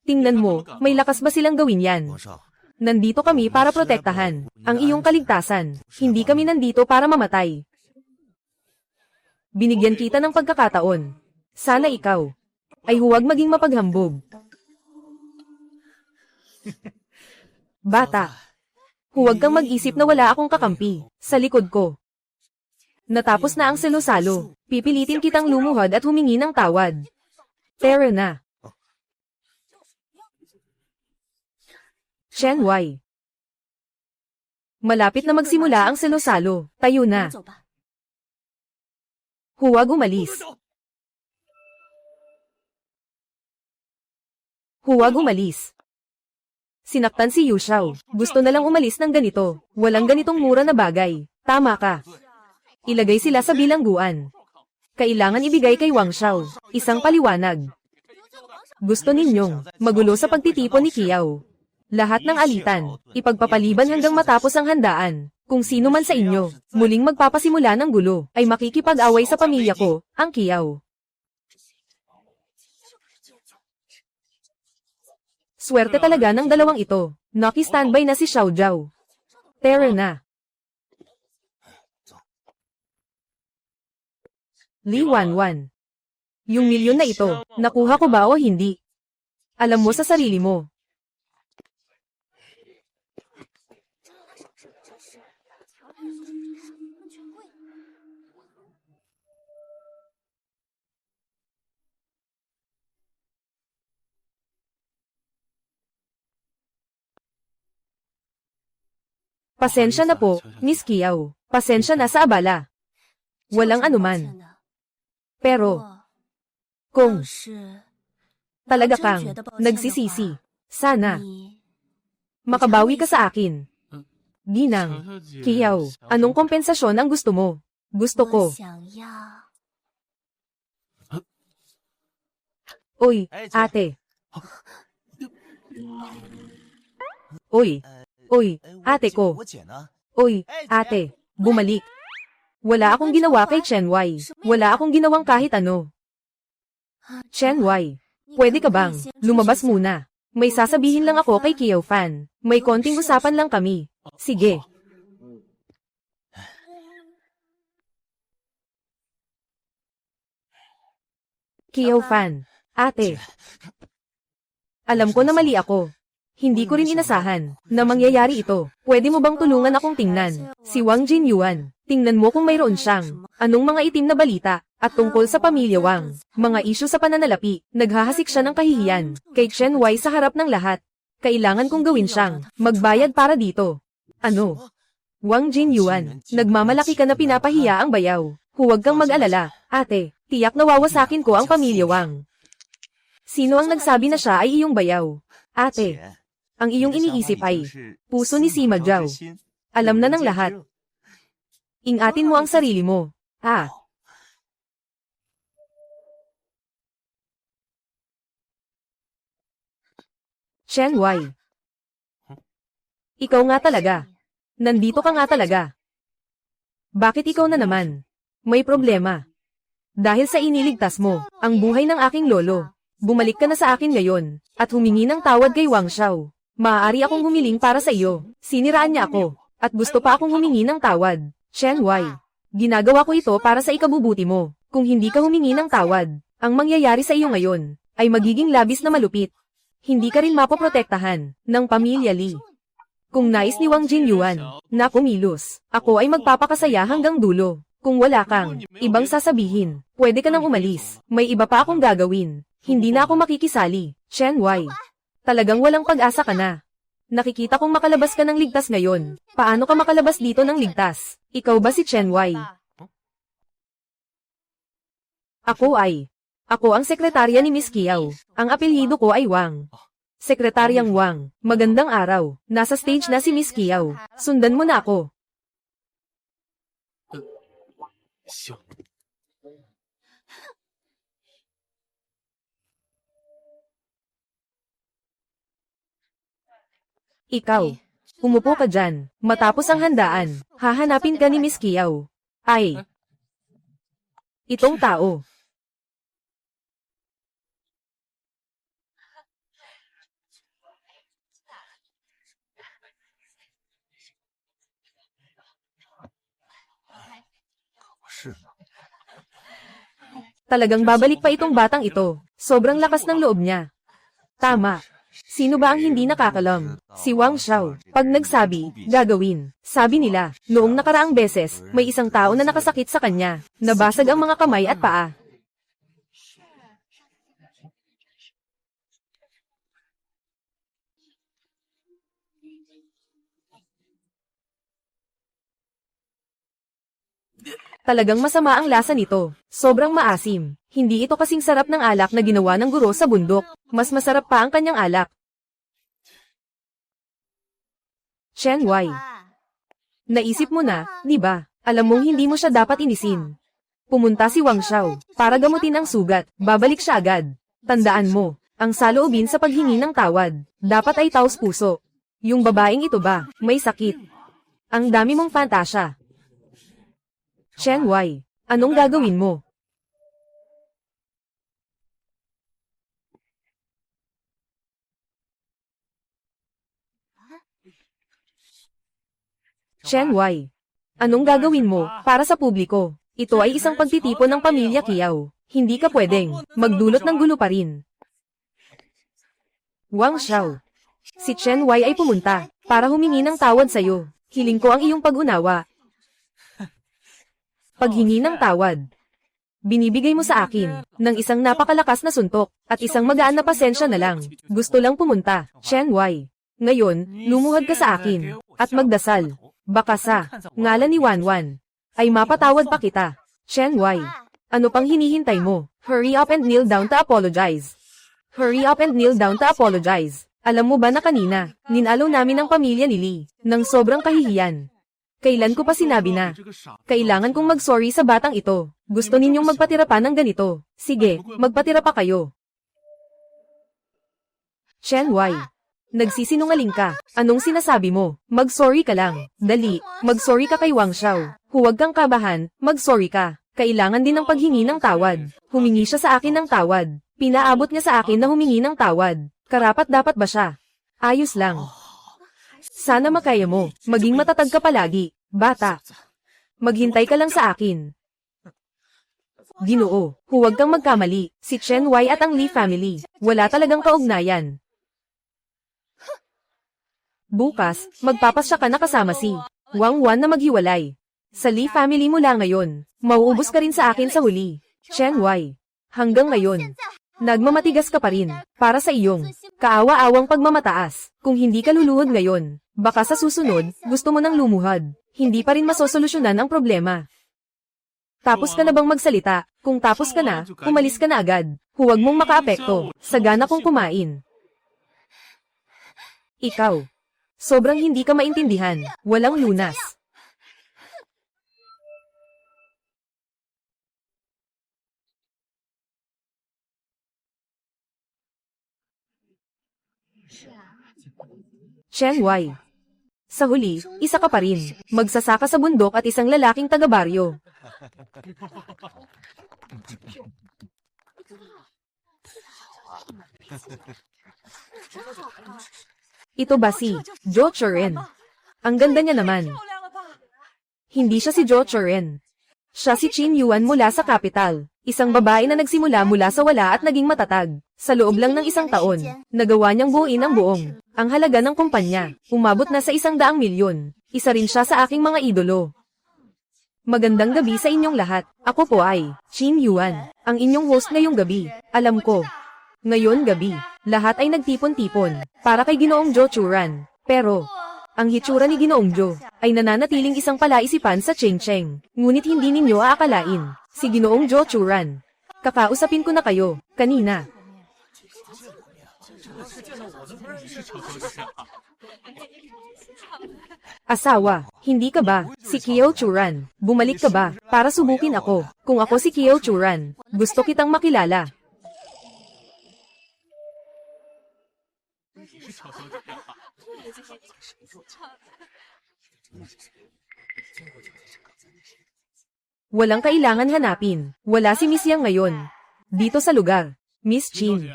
Tingnan mo, may lakas ba silang gawin yan? Nandito kami para protektahan ang iyong kaligtasan. Hindi kami nandito para mamatay. Binigyan kita ng pagkakataon. Sana ikaw ay huwag maging mapaghambog. Bata, huwag kang mag-isip na wala akong kakampi sa likod ko. Natapos na ang salo-salo. Pipilitin kitang lumuhod at humingi ng tawad. Tara na. Chen Wei. Malapit na magsimula ang salo-salo. Tayo na. Huwag umalis. Huwag umalis. Sinaktan si Yu Xiao. Gusto na lang umalis ng ganito. Walang ganitong mura na bagay. Tama ka. Ilagay sila sa bilangguan. Kailangan ibigay kay Wang Xiao isang paliwanag. Gusto ninyong magulo sa pagtitipon ni Kiao. Lahat ng alitan, ipagpapaliban hanggang matapos ang handaan. Kung sino man sa inyo, muling magpapasimula ng gulo, ay makikipag-away sa pamilya ko, ang Kiao. Swerte talaga ng dalawang ito. Naki-standby na si Xiao Zhao. Tara na. Li Wanwan. Yung milyon na ito, nakuha ko ba o hindi? Alam mo sa sarili mo. Pasensya na po, Miss Kiao. Pasensya na sa abala. Walang anuman. Pero, kung talaga kang nagsisisi, sana makabawi ka sa akin. Ginang, Kiao, anong kompensasyon ang gusto mo? Gusto ko. Oy, ate. Oy. Oy, ate ko. Oy, ate, bumalik. Wala akong ginawa kay Chen Wei. Wala akong ginawang kahit ano. Chen Wei, pwede ka bang lumabas muna? May sasabihin lang ako kay Kiao Fan. May konting usapan lang kami. Sige. Kiao Fan, ate. Alam ko na mali ako. Hindi ko rin inasahan na mangyayari ito. Pwede mo bang tulungan akong tingnan si Wang Jinyuan? Tingnan mo kung mayroon siyang anong mga itim na balita at tungkol sa pamilya Wang. Mga isyu sa pananalapi. Naghahasik siya ng kahihiyan kay Chen Wei sa harap ng lahat. Kailangan kong gawin siyang magbayad para dito. Ano? Wang Jinyuan, nagmamalaki ka na pinapahiya ang bayaw. Huwag kang mag-alala, ate. Tiyak na wawasakin ko ang pamilya Wang. Sino ang nagsabi na siya ay iyong bayaw? Ate. Ang iyong iniisip ay puso ni Sima Zhao. Alam na ng lahat. Ingatin mo ang sarili mo. Ah. Chen Wei. Ikaw nga talaga. Nandito ka nga talaga. Bakit ikaw na naman? May problema. Dahil sa iniligtas mo ang buhay ng aking lolo. Bumalik ka na sa akin ngayon at humingi ng tawad kay Wang Xiao. Maaari akong humiling para sa iyo. Siniraan niya ako, at gusto pa akong humingi ng tawad. Chen Wei, ginagawa ko ito para sa ikabubuti mo. Kung hindi ka humingi ng tawad, Ang mangyayari sa iyo ngayon, ay magiging labis na malupit. Hindi ka rin mapoprotektahan, ng pamilya Lee. Kung nais ni Wang Jinyuan, na kumilos, ako ay magpapakasaya hanggang dulo. Kung wala kang, ibang sasabihin, pwede ka nang umalis, may iba pa akong gagawin. Hindi na ako makikisali, Chen Wai. Talagang walang pag-asa ka na. Nakikita kong makalabas ka ng ligtas ngayon. Paano ka makalabas dito ng ligtas? Ikaw ba si Chen Wai? Ako ang sekretarya ni Miss Kiao. Ang apelyido ko ay Wang. Sekretaryang Wang, magandang araw. Nasa stage na si Miss Kiao. Sundan mo na ako. Ikaw, umupo ka dyan. Matapos ang handaan, hahanapin ka ni Miss Kiao. Itong tao. Talagang babalik pa itong batang ito. Sobrang lakas ng loob niya. Tama. Sino ba ang hindi nakakalam? Si Wang Xiao. Pag nagsabi, gagawin. Sabi nila, noong nakaraang beses, may isang tao na nakasakit sa kanya. Nabasag ang mga kamay at paa. Talagang masama ang lasa nito. Sobrang maasim. Hindi ito kasing sarap ng alak na ginawa ng guro sa bundok. Mas masarap pa ang kanyang alak. Chen Wai. Naisip mo na, di ba? Alam mong hindi mo siya dapat inisin. Pumunta si Wang Xiao para gamutin ang sugat. Babalik siya agad. Tandaan mo, ang saloobin sa paghingi ng tawad, dapat ay taos puso. Yung babaeng ito ba, may sakit. Ang dami mong fantasya. Chen Wai, anong gagawin mo? Chen Wai, anong gagawin mo para sa publiko? Ito ay isang pagtitipon ng pamilya Kiao. Hindi ka pwedeng magdulot ng gulo pa rin. Wang Xiao, si Chen Wai ay pumunta para humingi ng tawad sa'yo. Hiling ko ang iyong pag-unawa. Paghingi ng tawad. Binibigay mo sa akin ng isang napakalakas na suntok at isang magaan na pasensya na lang. Gusto lang pumunta, Chen Wai. Ngayon, lumuhad ka sa akin at magdasal. Baka sa ngalan ni Wanwan ay mapatawad pa kita. Chen Wai, ano pang hinihintay mo? Hurry up and kneel down to apologize. Hurry up and kneel down to apologize. Alam mo ba na kanina, ninalo namin ang pamilya ni Lee ng sobrang kahihiyan. Kailan ko pa sinabi na, kailangan kong mag-sorry sa batang ito. Gusto ninyong magpatira pa ng ganito. Sige, magpatira pa kayo. Chen Wai, nagsisinungaling ka. Anong sinasabi mo? Mag-sorry ka lang. Dali, mag-sorry ka kay Wang Xiao. Huwag kang kabahan, mag-sorry ka. Kailangan din ng paghingi ng tawad. Humingi siya sa akin ng tawad. Pinaabot niya sa akin na humingi ng tawad. Karapat-dapat ba siya? Ayos lang. Sana makaya mo, maging matatag ka palagi, bata. Maghintay ka lang sa akin. Ginoo, huwag kang magkamali, si Chen Wai at ang Lee family, wala talagang kaugnayan. Bukas, magpapasya ka na kasama si Wang Wan na maghiwalay. Sa Lee family mula ngayon, mauubos ka rin sa akin sa huli. Chen Wai, hanggang ngayon, nagmamatigas ka pa rin, para sa iyong kaawa-awang pagmamataas. Kung hindi ka luluhod ngayon, baka sa susunod, gusto mo nang lumuhad. Hindi pa rin masosolusyonan ang problema. Tapos ka na bang magsalita? Kung tapos ka na, umalis ka na agad. Huwag mong makaapekto sa gana kong kumain. Ikaw, sobrang hindi ka maintindihan, walang lunas. Chen Wai. Sa huli, isa ka pa rin. Magsasaka sa bundok at isang lalaking taga-baryo. Ito ba si Jo Churen? Ang ganda niya naman. Hindi siya si Jo Churen. Siya si Qin Yuan mula sa capital. Isang babae na nagsimula mula sa wala at naging matatag. Sa loob lang ng isang taon, nagawa niyang buuin ang buong. Ang halaga ng kumpanya, umabot na sa 100 milyon. Isa rin siya sa aking mga idolo. Magandang gabi sa inyong lahat. Ako po ay Qin Yuan, ang inyong host ngayong gabi. Alam ko, ngayon gabi, lahat ay nagtipon-tipon para kay Ginoong Jo Churan. Pero, ang hitsura ni Ginoong Jo ay nananatiling isang palaisipan sa Cheng Cheng. Ngunit hindi ninyo aakalain, si Ginoong Jo Churan. Kakausapin ko na kayo, kanina. Asawa, hindi ka ba, si Kiao Churan? Bumalik ka ba, para subukin ako? Kung ako si Kiao Churan, gusto kitang makilala. Walang kailangan hanapin. Wala si Miss Yang ngayon. Dito sa lugar. Miss Chin.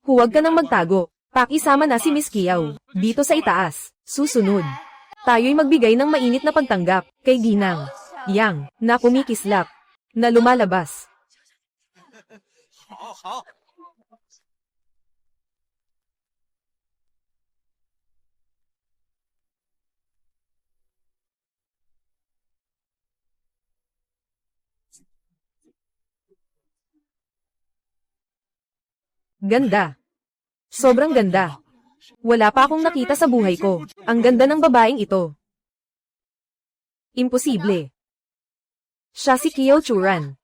Huwag ka nang magtago. Pakisama na si Miss Kiao. Dito sa itaas. Susunod. Tayo'y magbigay ng mainit na pagtanggap kay Ginang Yang na kumikislap na lumalabas. Ganda. Sobrang ganda. Wala pa akong nakita sa buhay ko. Ang ganda ng babaeng ito. Imposible. Siya si Kiao Churan.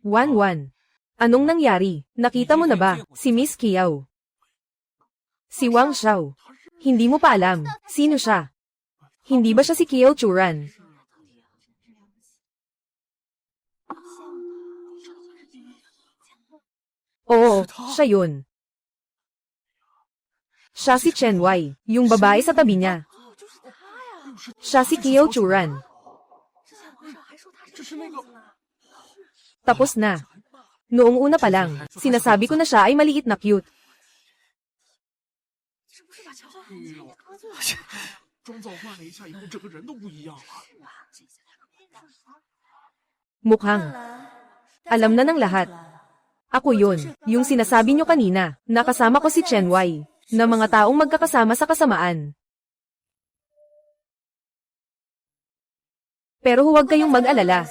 1-1. Anong nangyari? Nakita mo na ba, si Miss Kiao? Si Wang Xiao. Hindi mo pa alam, sino siya? Hindi ba siya si Kiao Churan? Oo, siya yun. Siya si Chen Wei, yung babae sa tabi niya. Siya si Kiao Churan. Tapos na. Noong una pa lang, sinasabi ko na siya ay maliit na cute. Mukhang alam na ng lahat. Ako yun, yung sinasabi nyo kanina, nakasama ko si Chen Wei, na mga taong magkakasama sa kasamaan. Pero huwag kayong mag-alala.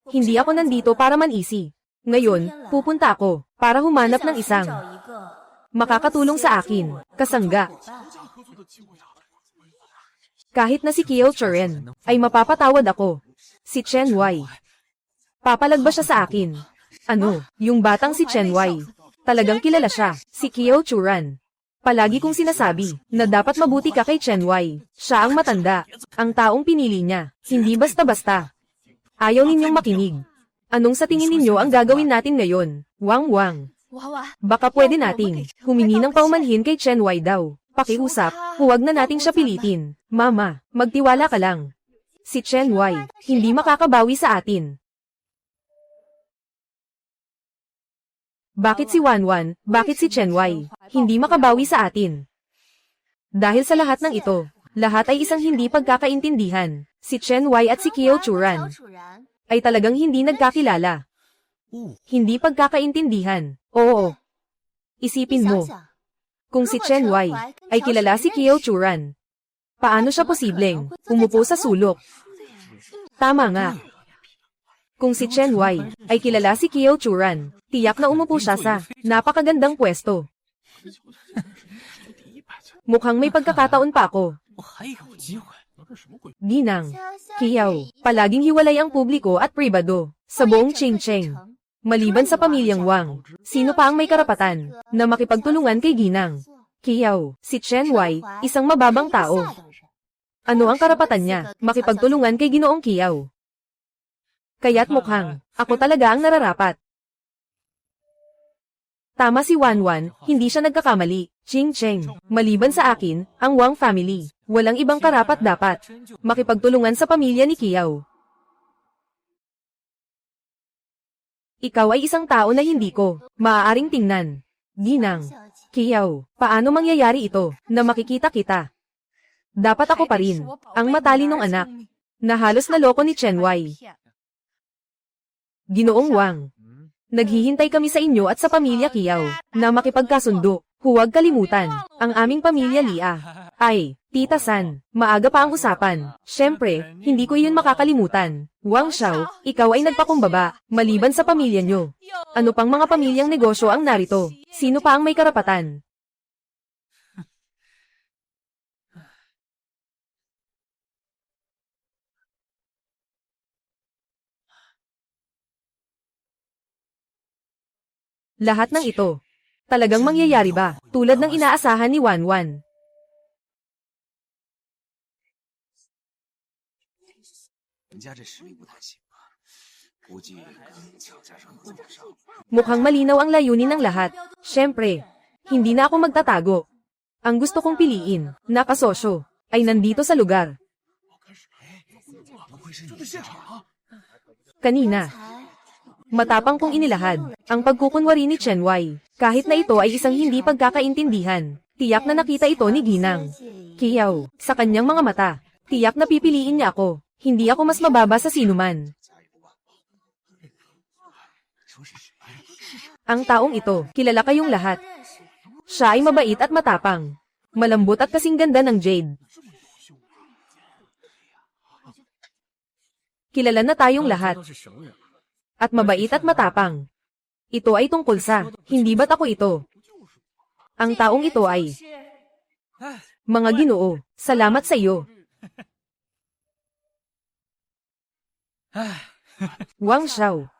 Hindi ako nandito para manisi. Ngayon, pupunta ako, para humanap ng isang makakatulong sa akin, kasangga. Kahit na si Kiao Churan, ay mapapatawad ako. Si Chen Wei. Papalag ba siya sa akin? Ano, yung batang si Chen Wei. Talagang kilala siya, si Kiao Churan. Palagi kong sinasabi, na dapat mabuti ka kay Chen Wei. Siya ang matanda, ang taong pinili niya, hindi basta-basta. Ayaw ninyong makinig. Anong sa tingin ninyo ang gagawin natin ngayon? Wang. Baka pwede nating humingi ng paumanhin kay Chen Wei daw. Pakiusap, huwag na nating siya pilitin. Mama, magtiwala ka lang. Si Chen Wei, hindi makakabawi sa atin. Bakit si Wanwan, bakit si Chen Wei, hindi makabawi sa atin? Dahil sa lahat ng ito, lahat ay isang hindi pagkakaintindihan. Si Chen Wei at si Kiao Churan ay talagang hindi nagkakilala. Hindi pagkakaintindihan. Oo. Isipin mo, kung si Chen Wei ay kilala si Kiao Churan, paano siya posibleng umupo sa sulok? Tama nga. Kung si Chen Wei ay kilala si Kiao Churan, tiyak na umupo siya sa napakagandang pwesto. Mukhang may pagkakataon pa ako. Ginang, Kiao, palaging hiwalay ang publiko at pribado sa buong Cheng Cheng. Maliban sa pamilyang Wang, sino pa ang may karapatan na makipagtulungan kay Ginang? Kiao, si Chen Wei, isang mababang tao. Ano ang karapatan niya makipagtulungan kay Ginoong Kiao? Kaya't mukhang, ako talaga ang nararapat. Tama si Wanwan, hindi siya nagkakamali. Ching Cheng, maliban sa akin, ang Wang family, walang ibang karapat-dapat makipagtulungan sa pamilya ni Kiao. Ikaw ay isang tao na hindi ko maaaring tingnan. Ginang, Kiao, paano mangyayari ito na makikita kita? Dapat ako pa rin ang matalinong anak na halos naloko ni Chen Wei. Ginoong Wang, naghihintay kami sa inyo at sa pamilya Kiao na makipagkasundo. Huwag kalimutan, ang aming pamilya Lia. Ay, Tita San, maaga pa ang usapan. Siyempre, hindi ko iyon makakalimutan. Wang Xiao, ikaw ay nagpakumbaba, maliban sa pamilya nyo. Ano pang mga pamilyang negosyo ang narito? Sino pa ang may karapatan? Lahat ng ito. Talagang mangyayari ba? Tulad ng inaasahan ni Wanwan. Mukhang malinaw ang layunin ng lahat. Siyempre, hindi na ako magtatago. Ang gusto kong piliin, na kasosyo, ay nandito sa lugar. Kanina, matapang kong inilahad ang pagkukunwari ni Chen Wei. Kahit na ito ay isang hindi pagkakaintindihan, tiyak na nakita ito ni Ginang. Kiao, sa kanyang mga mata, tiyak na pipiliin niya ako. Hindi ako mas mababa sa sinuman. Ang taong ito, kilala kayong lahat. Siya ay mabait at matapang. Malambot at kasing ganda ng Jade. Kilala na tayong lahat. At mabait at matapang. Ito ay tungkol sa, hindi ba't ako ito? Ang taong ito ay, mga Ginoo, salamat sa iyo. Wang Xiao,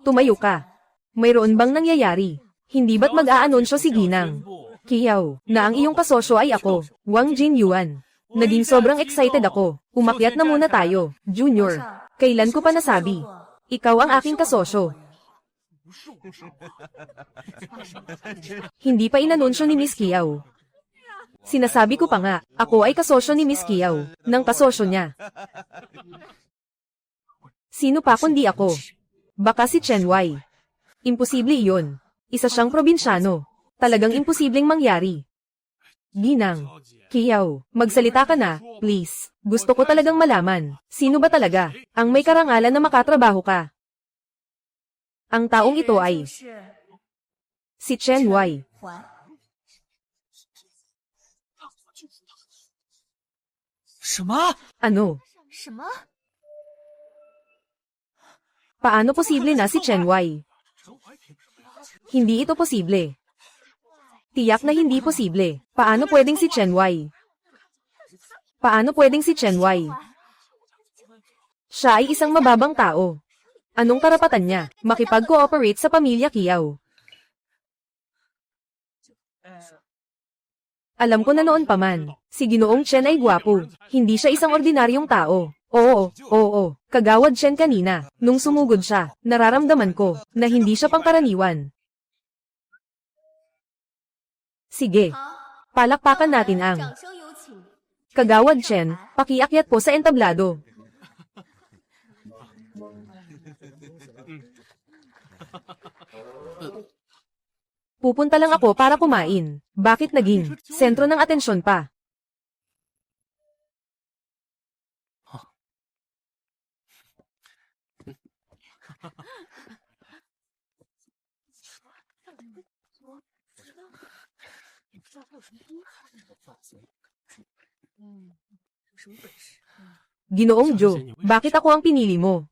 tumayo ka. Mayroon bang nangyayari? Hindi ba't mag-aanunsyo si Ginang? Kiao, na ang iyong kasosyo ay ako, Wang Jinyuan. Naging sobrang excited ako. Umakyat na muna tayo, Junior. Kailan ko pa nasabi? Ikaw ang aking kasosyo. Hindi pa inanunsyo ni Miss Kiao. Sinasabi ko pa nga, ako ay kasosyo ni Miss Kiao, ng kasosyo niya. Sino pa kundi ako? Baka si Chen Wei. Imposible iyon. Isa siyang probinsyano. Talagang imposibleng mangyari. Ginang. Kiao, magsalita ka na, please. Gusto ko talagang malaman, sino ba talaga ang may karangalan na makatrabaho ka? Ang taong ito ay si Chen Wei. Ano? Paano posible na si Chen Wei? Hindi ito posible. Tiyak na hindi posible. Paano pwedeng si Chen Wei? Paano pwedeng si Chen Wei? Siya ay isang mababang tao. Anong karapatan niya makipag-cooperate sa pamilya Kiao? Alam ko na noon pa man, si Ginoong Chen ay gwapo. Hindi siya isang ordinaryong tao. Oo. Kagawad Chen kanina. Nung sumugod siya, nararamdaman ko na hindi siya pangkaraniwan. Sige. Palakpakan natin ang Kagawad Chen, pakiakyat po sa entablado. Pupunta lang ako para kumain. Bakit naging sentro ng atensyon pa? Ginoong Joe, bakit ako ang pinili mo?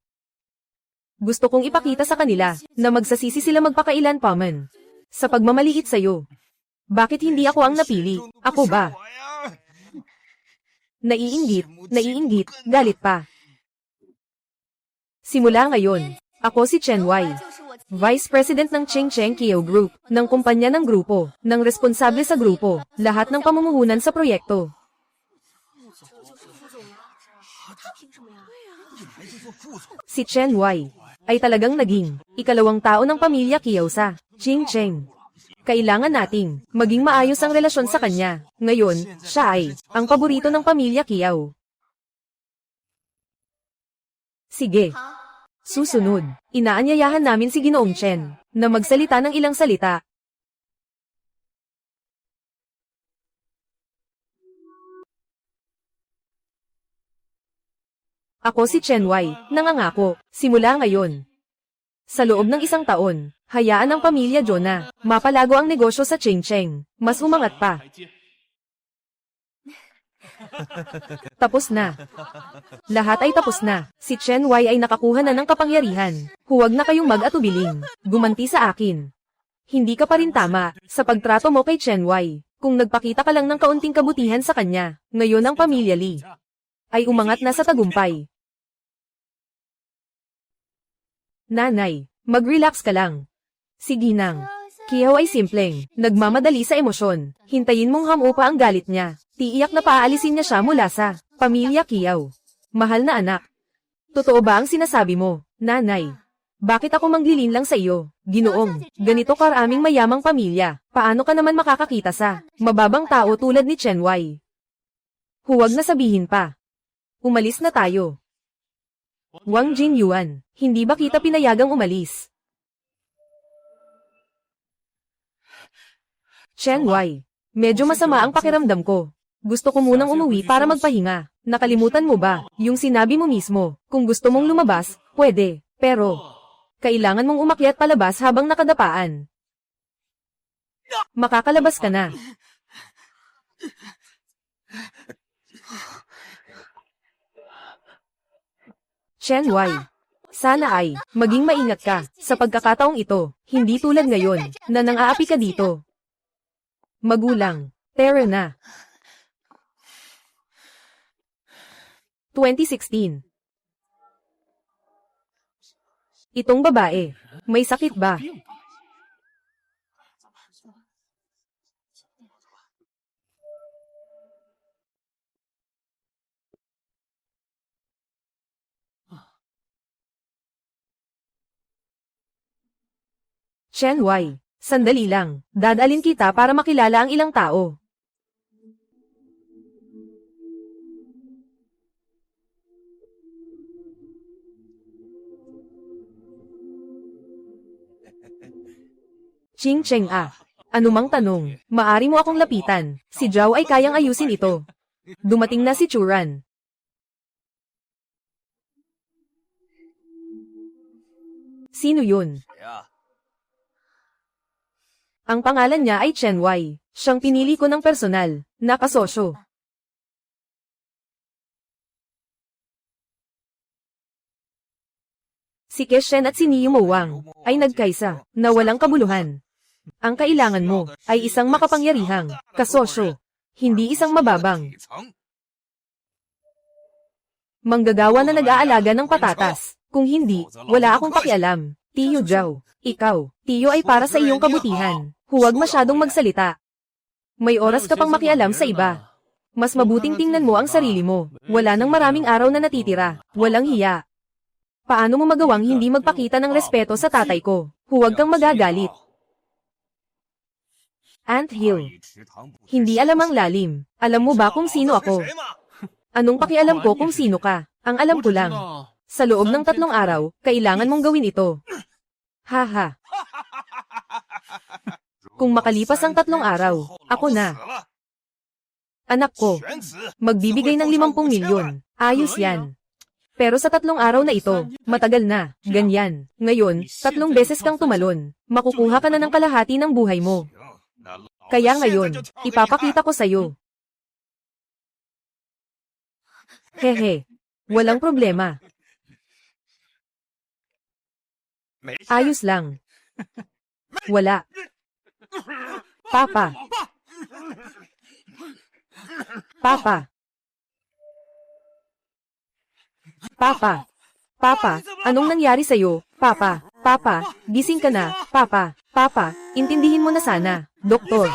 Gusto kong ipakita sa kanila na magsasisi sila magpakailan paman. Sa pagmamaliit sa'yo. Bakit hindi ako ang napili? Ako ba? Naiinggit, galit pa. Simula ngayon, ako si Chen Wei, Vice President ng Cheng Cheng Kiao Group, ng kumpanya ng grupo, ng responsable sa grupo, lahat ng pamumuhunan sa proyekto. Si Chen Wei ay talagang naging ikalawang tao ng pamilya Kiao sa Cheng Cheng. Kailangan nating maging maayos ang relasyon sa kanya. Ngayon, siya ay ang paborito ng pamilya Kiao. Sige. Susunod, inaanyayahan namin si Ginoong Chen na magsalita ng ilang salita. Ako si Chen Wei, nangangako, simula ngayon. Sa loob ng 1 taon, hayaan ng pamilya Zhou na mapalago ang negosyo sa Chengcheng, mas umangat pa. Tapos na. Lahat ay tapos na. Si Chen Wei ay nakakuha na ng kapangyarihan. Huwag na kayong mag-atubiling. Gumanti sa akin. Hindi ka pa rin tama sa pagtrato mo kay Chen Wei. Kung nagpakita ka lang ng kaunting kabutihan sa kanya, ngayon ang pamilya Li ay umangat na sa tagumpay. Nanay, mag-relax ka lang. Si Ginang. Kiao ay simpleng, nagmamadali sa emosyon. Hintayin mong hamupa ang galit niya. Tiiyak na paaalisin niya siya mula sa pamilya Kiao. Mahal na anak. Totoo ba ang sinasabi mo, nanay? Bakit ako manglilin lang sa iyo? Ginoong, ganito karaming mayamang pamilya. Paano ka naman makakakita sa mababang tao tulad ni Chen Wei? Huwag na sabihin pa. Umalis na tayo. Wang Jinyuan, hindi ba kita pinayagang umalis? Chen Wei, medyo masama ang pakiramdam ko. Gusto ko munang umuwi para magpahinga. Nakalimutan mo ba, yung sinabi mo mismo, kung gusto mong lumabas, pwede, pero kailangan mong umakyat palabas habang nakadapaan. Makakalabas ka na. Chen Wei, sana ay maging maingat ka sa pagkakataong ito, hindi tulad ngayon na nang-aapi ka dito. Magulang, Terra na. 2016. Itong babae, may sakit ba? Chen Wei, sandali lang, dadalin kita para makilala ang ilang tao. Ching Cheng anumang tanong, maari mo akong lapitan, si Zhao ay kayang ayusin ito. Dumating na si Churan. Sino yun? Ang pangalan niya ay Chen Wei. Siyang pinili ko ng personal, na kasosyo. Si Keshen at si Niyumo Wang ay nagkaisa na walang kabuluhan. Ang kailangan mo ay isang makapangyarihang kasosyo, hindi isang mababang manggagawa na nag-aalaga ng patatas. Kung hindi, wala akong pakialam. Tiyo Zhao, ikaw, Tiyo ay para sa iyong kabutihan. Huwag masyadong magsalita. May oras ka pang makialam sa iba. Mas mabuting tingnan mo ang sarili mo. Wala nang maraming araw na natitira. Walang hiya. Paano mo magawang hindi magpakita ng respeto sa tatay ko? Huwag kang magagalit. Ant Hill. Hindi alam ang lalim. Alam mo ba kung sino ako? Anong pakialam ko kung sino ka? Ang alam ko lang. Sa loob ng 3 araw, kailangan mong gawin ito. Haha. Kung makalipas ang 3 araw, ako na. Anak ko, magbibigay ng 50 milyon. Ayos yan. Pero sa 3 araw na ito, matagal na, ganyan. Ngayon, 3 beses kang tumalon. Makukuha ka na ng kalahati ng buhay mo. Kaya ngayon, ipapakita ko sa'yo. Hehe. Walang problema. Ayos lang. Wala. Papa. Papa. Papa. Papa, anong nangyari sa'yo? Papa. Papa, gising ka na. Papa. Papa, intindihin mo na sana. Doktor.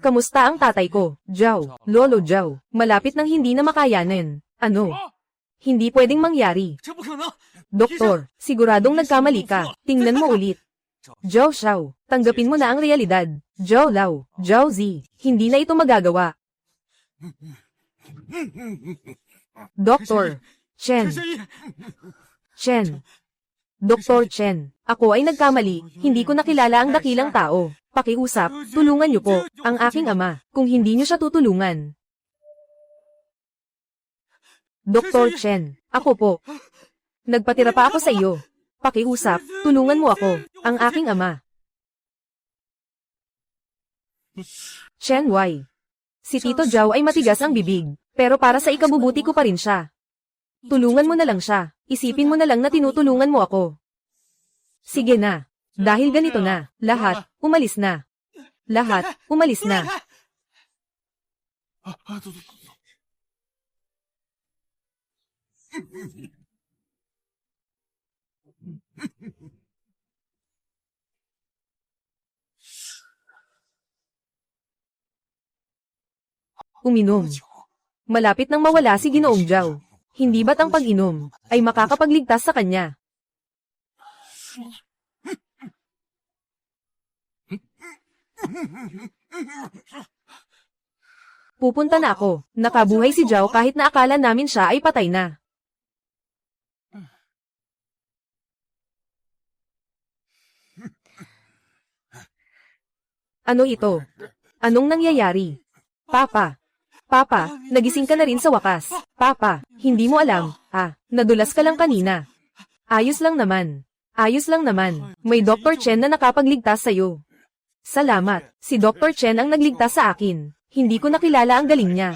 Kamusta ang tatay ko? Zhao, Lolo Zhao, malapit nang hindi na makayanin. Ano? Hindi pwedeng mangyari. Doktor, siguradong nagkamali ka. Tingnan mo ulit. Zhao Xiao, tanggapin mo na ang realidad. Zhao Lao, Zhao Zi, hindi na ito magagawa. Doktor, Chen. Chen. Dr. Chen, ako ay nagkamali, hindi ko nakilala ang dakilang tao. Pakiusap, tulungan niyo po, ang aking ama, kung hindi niyo siya tutulungan. Dr. Chen, ako po. Nagpatira pa ako sa iyo. Pakiusap, tulungan mo ako, ang aking ama. Chen Wei. Si Tito Zhao ay matigas ang bibig, pero para sa ikabubuti ko pa rin siya. Tulungan mo na lang siya, isipin mo na lang na tinutulungan mo ako. Sige na. Dahil ganito na, lahat, umalis na. Lahat, umalis na. Uminom. Malapit nang mawala si Ginoong Zhao. Hindi ba't ang pag-inom ay makakapagligtas sa kanya? Pupunta na ako. Nakabuhay si Zhao kahit na akala namin siya ay patay na. Ano ito? Anong nangyayari? Papa. Papa, nagising ka na rin sa wakas. Papa, hindi mo alam. Nadulas ka lang kanina. Ayos lang naman. Ayos lang naman. May Dr. Chen na nakapagligtas sa'yo. Salamat. Si Dr. Chen ang nagligtas sa akin. Hindi ko nakilala ang galing niya.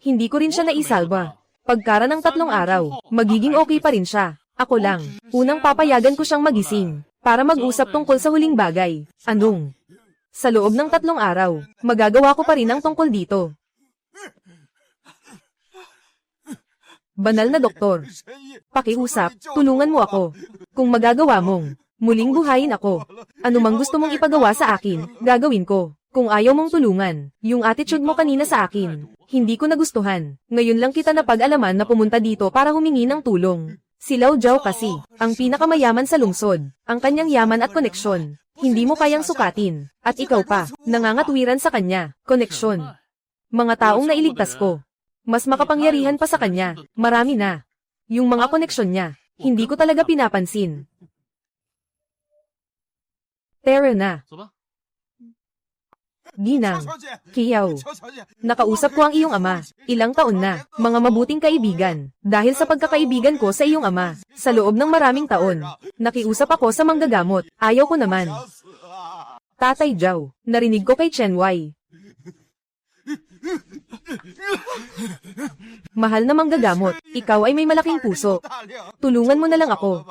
Hindi ko rin siya naisalba. Pagkara ng 3 araw, magiging okay pa rin siya. Ako lang. Unang papayagan ko siyang magising. Para mag-usap tungkol sa huling bagay. Anong? Sa loob ng 3 araw, magagawa ko pa rin ang tungkol dito. Banal na doktor. Pakiusap, tulungan mo ako. Kung magagawa mong, muling buhayin ako. Ano mang gusto mong ipagawa sa akin, gagawin ko. Kung ayaw mong tulungan, yung attitude mo kanina sa akin, hindi ko nagustuhan. Ngayon lang kita napag-alaman na pumunta dito para humingi ng tulong. Si Lao Zhao kasi, ang pinakamayaman sa lungsod, ang kanyang yaman at koneksyon. Hindi mo kayang sukatin, at ikaw pa, nangangatwiran sa kanya, koneksyon. Mga taong nailigtas ko, mas makapangyarihan pa sa kanya, marami na. Yung mga koneksyon niya, hindi ko talaga pinapansin. Tara na. Ginang, Kiyaw. Nakausap ko ang iyong ama, ilang taon na, mga mabuting kaibigan, dahil sa pagkakaibigan ko sa iyong ama, sa loob ng maraming taon, nakiusap ako sa manggagamot, ayaw ko naman. Tatay Zhao, narinig ko kay Chen Wei. Mahal na manggagamot, ikaw ay may malaking puso. Tulungan mo na lang ako.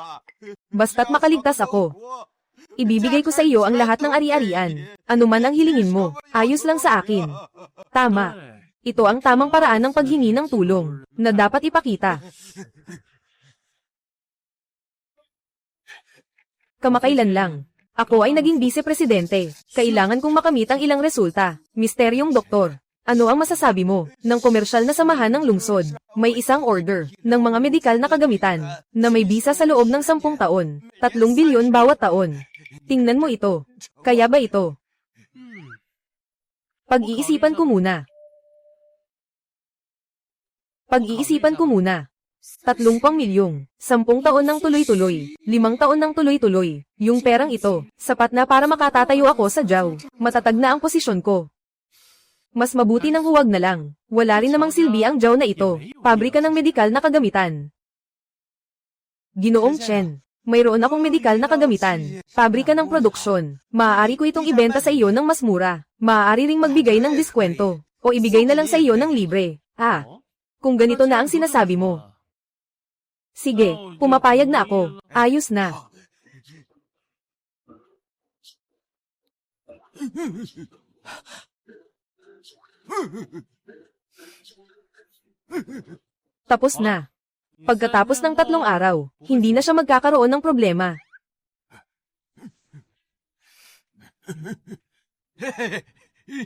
Basta't makaligtas ako. Ibibigay ko sa iyo ang lahat ng ari-arian. Ano man ang hilingin mo, ayos lang sa akin. Tama. Ito ang tamang paraan ng paghingi ng tulong, na dapat ipakita. Kamakailan lang. Ako ay naging vice-presidente. Kailangan kong makamit ang ilang resulta. Misteryong doktor. Ano ang masasabi mo? Ng komersyal na samahan ng lungsod, may isang order ng mga medikal na kagamitan na may bisa sa loob ng 10 taon, 3 bilyon bawat taon. Tingnan mo ito. Kaya ba ito? Pag-iisipan ko muna. Pag-iisipan ko muna. 30 milyong, 10 taon ng tuloy-tuloy, 5 taon ng tuloy-tuloy. Yung perang ito, sapat na para makatatayo ako sa Zhao. Matatag na ang posisyon ko. Mas mabuti nang huwag na lang. Wala rin namang silbi ang Zhao na ito. Pabrika ng medikal na kagamitan. Ginoong Chen, mayroon akong medikal na kagamitan. Pabrika ng produksyon. Maaari ko itong ibenta sa iyo ng mas mura. Maaari ring magbigay ng diskwento. O ibigay na lang sa iyo ng libre. Kung ganito na ang sinasabi mo. Sige, pumapayag na ako. Ayos na. Tapos na. Pagkatapos ng 3 araw, hindi na siya magkakaroon ng problema.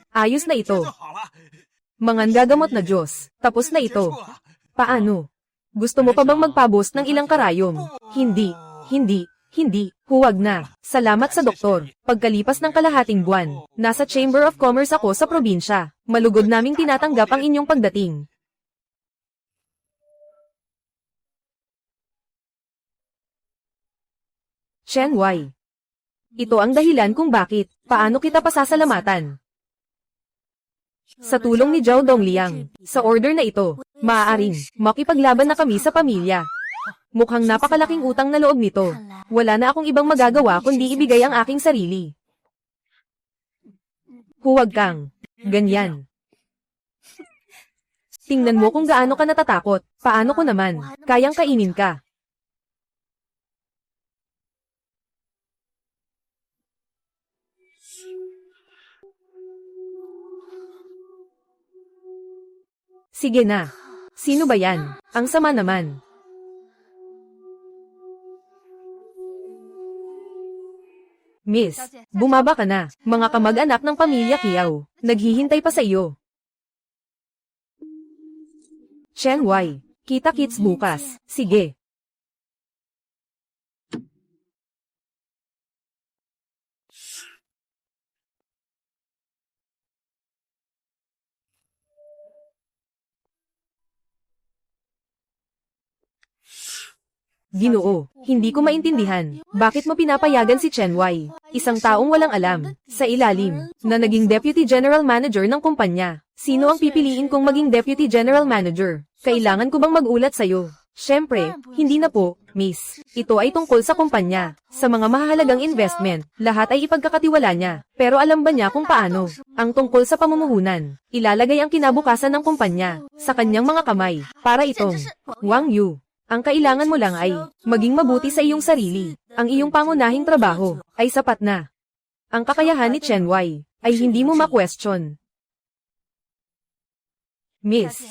Ayos na ito. Mangangagamot na Diyos, tapos na ito. Paano? Gusto mo pa bang magpaboost ng ilang karayom? Hindi, huwag na. Salamat sa doktor. Pagkalipas ng kalahating buwan, nasa Chamber of Commerce ako sa probinsya. Malugod naming tinatanggap ang inyong pagdating. Chen Wei. Ito ang dahilan kung bakit, paano kita pasasalamatan. Sa tulong ni Zhao Dongliang, sa order na ito, maaaring makipaglaban na kami sa pamilya. Mukhang napakalaking utang na loob nito. Wala na akong ibang magagawa kundi ibigay ang aking sarili. Huwag kang ganyan. Tingnan mo kung gaano ka natatakot. Paano ko naman, kayang kainin ka. Sige na. Sino ba yan? Ang sama naman. Miss, bumaba ka na. Mga kamag-anak ng pamilya Kiao, naghihintay pa sa iyo. Chen Wei, kita-kits bukas. Sige. Ginoo, hindi ko maintindihan. Bakit mo pinapayagan si Chen Wei, isang taong walang alam, sa ilalim, na naging Deputy General Manager ng kumpanya? Sino ang pipiliin kong maging Deputy General Manager? Kailangan ko bang mag-ulat sa'yo? Siyempre, hindi na po, Miss. Ito ay tungkol sa kumpanya. Sa mga mahalagang investment, lahat ay ipagkakatiwala niya. Pero alam ba niya kung paano? Ang tungkol sa pamumuhunan, ilalagay ang kinabukasan ng kumpanya sa kanyang mga kamay. Para itong Wang Yu. Ang kailangan mo lang ay maging mabuti sa iyong sarili. Ang iyong pangunahing trabaho ay sapat na. Ang kakayahan ni Chen Wei ay hindi mo ma-question. Miss,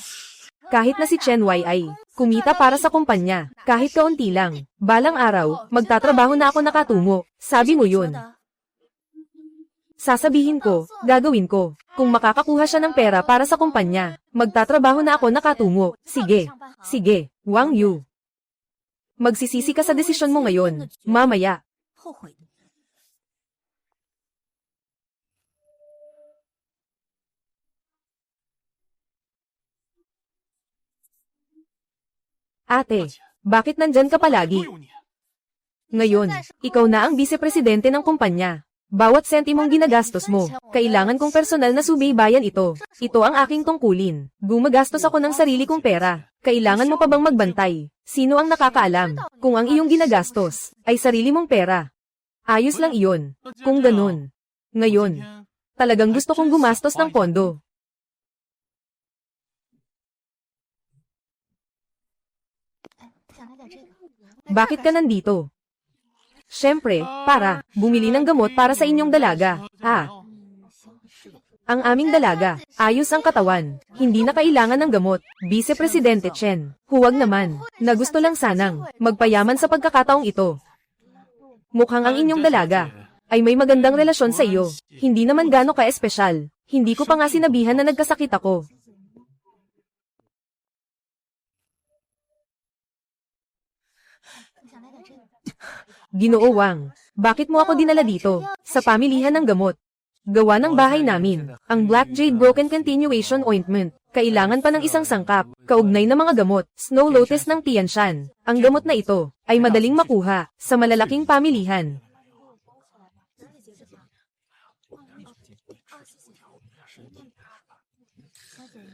kahit na si Chen Wei ay kumita para sa kumpanya, kahit kaunti lang, balang araw, magtatrabaho na ako nakatungo. Sabi mo yun. Sasabihin ko, gagawin ko. Kung makakakuha siya ng pera para sa kumpanya, magtatrabaho na ako nakatungo. Sige, sige, Wang Yu. Magsisisi ka sa desisyon mo ngayon, mamaya. Ate, bakit nandyan ka palagi? Ngayon, ikaw na ang vice-presidente ng kumpanya. Bawat sentimong ginagastos mo, kailangan kong personal na subaybayan ito. Ito ang aking tungkulin. Gumagastos ako ng sarili kong pera. Kailangan mo pa bang magbantay? Sino ang nakakaalam kung ang iyong ginagastos ay sarili mong pera? Ayos lang iyon. Kung ganun. Ngayon, talagang gusto kong gumastos ng pondo. Bakit ka nandito? Siyempre, para bumili ng gamot para sa inyong dalaga. Ang aming dalaga, ayos ang katawan, hindi na kailangan ng gamot. Vice Presidente Chen, huwag naman, na gusto lang sanang magpayaman sa pagkakataong ito. Mukhang ang inyong dalaga ay may magandang relasyon sa iyo, hindi naman gano ka-espesyal. Hindi ko pa nga sinabihan na nagkasakit ako. Ginoo Wang, bakit mo ako dinala dito, sa pamilihan ng gamot? Gawa ng bahay namin, ang Black Jade Broken Continuation Ointment. Kailangan pa ng isang sangkap, kaugnay na mga gamot, Snow Lotus ng Tianshan. Ang gamot na ito, ay madaling makuha, sa malalaking pamilihan.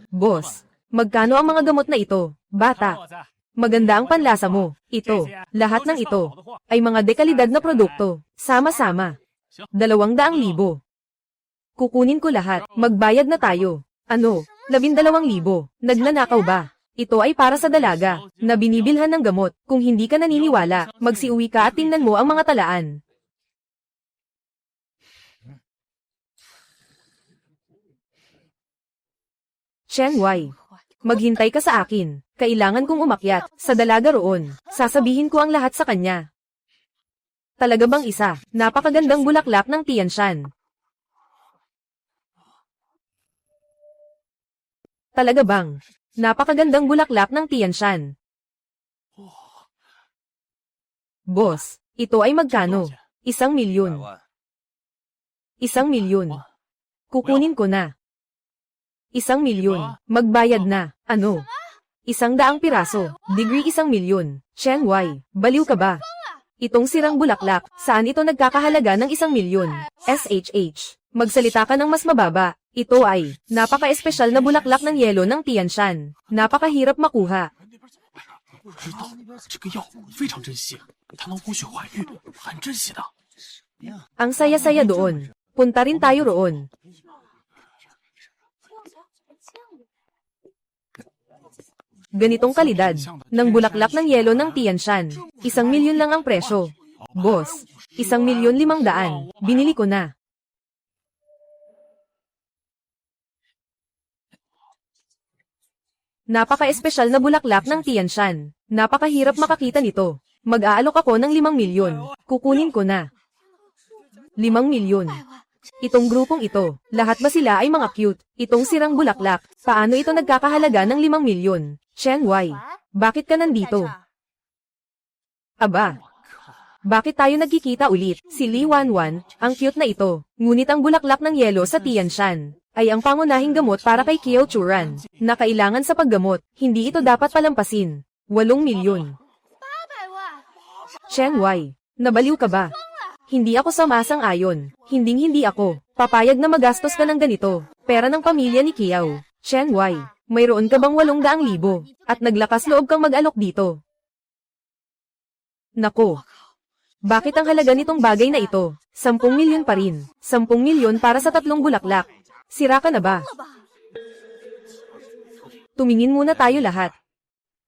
Boss, magkano ang mga gamot na ito, bata? Maganda ang panlasa mo. Ito, lahat ng ito, ay mga dekalidad na produkto, sama-sama. 200,000. Kukunin ko lahat, magbayad na tayo. Ano, 12,000, nagnanakaw ba? Ito ay para sa dalaga, na binibilhan ng gamot. Kung hindi ka naniniwala, magsiuwi ka at tingnan mo ang mga talaan. Chen Wei, maghintay ka sa akin. Kailangan kong umakyat sa dalaga roon. Sasabihin ko ang lahat sa kanya. Talaga bang isa, napakagandang bulaklak ng Tianshan? Talaga bang, napakagandang bulaklak ng Tianshan? Boss, ito ay magkano? 1,000,000. 1,000,000. Kukunin ko na. 1,000,000. Magbayad na. Ano? 100 piraso. Degree 1,000,000. Chen Wei, baliw ka ba? Itong sirang bulaklak, saan ito nagkakahalaga ng 1,000,000? SHH. Magsalita ka ng mas mababa. Ito ay, napaka-espesyal na bulaklak ng yelo ng Tianshan. Napakahirap makuha. 不知道这个药非常珍惜，它能补血怀孕，很珍惜的。 Ang saya-saya doon. Punta rin tayo roon. Ganitong kalidad, ng bulaklak ng yelo ng Tianshan. 1,000,000 lang ang presyo. Boss, 1,500,000. Binili ko na. Napaka-espesyal na bulaklak ng Tianshan. Napakahirap makakita nito. Mag-aalok ako ng 5,000,000. Kukunin ko na. 5,000,000. Itong grupong ito, lahat ba sila ay mga cute? Itong sirang bulaklak, paano ito nagkakahalaga ng 5,000,000? Chen Wai, bakit ka nandito? Aba, bakit tayo nagkikita ulit? Si Li Wanwan, ang cute na ito. Ngunit ang bulaklak ng yelo sa Tianshan ay ang pangunahing gamot para kay Kiao Churan, na kailangan sa paggamot. Hindi ito dapat palampasin. 8,000,000. Chen Wai, nabaliw ka ba? Hindi ako sumasang-ayon. Hinding-hindi ako papayag na magastos ka ng ganito. Pera ng pamilya ni Kiao. Chen Wai, mayroon ka bang 800,000 at naglakas loob kang mag-alok dito? Nako. Bakit ang halaga nitong bagay na ito? 10,000,000 pa rin. 10,000,000 para sa 3 bulaklak. Sira ka na ba? Tumingin muna tayo lahat.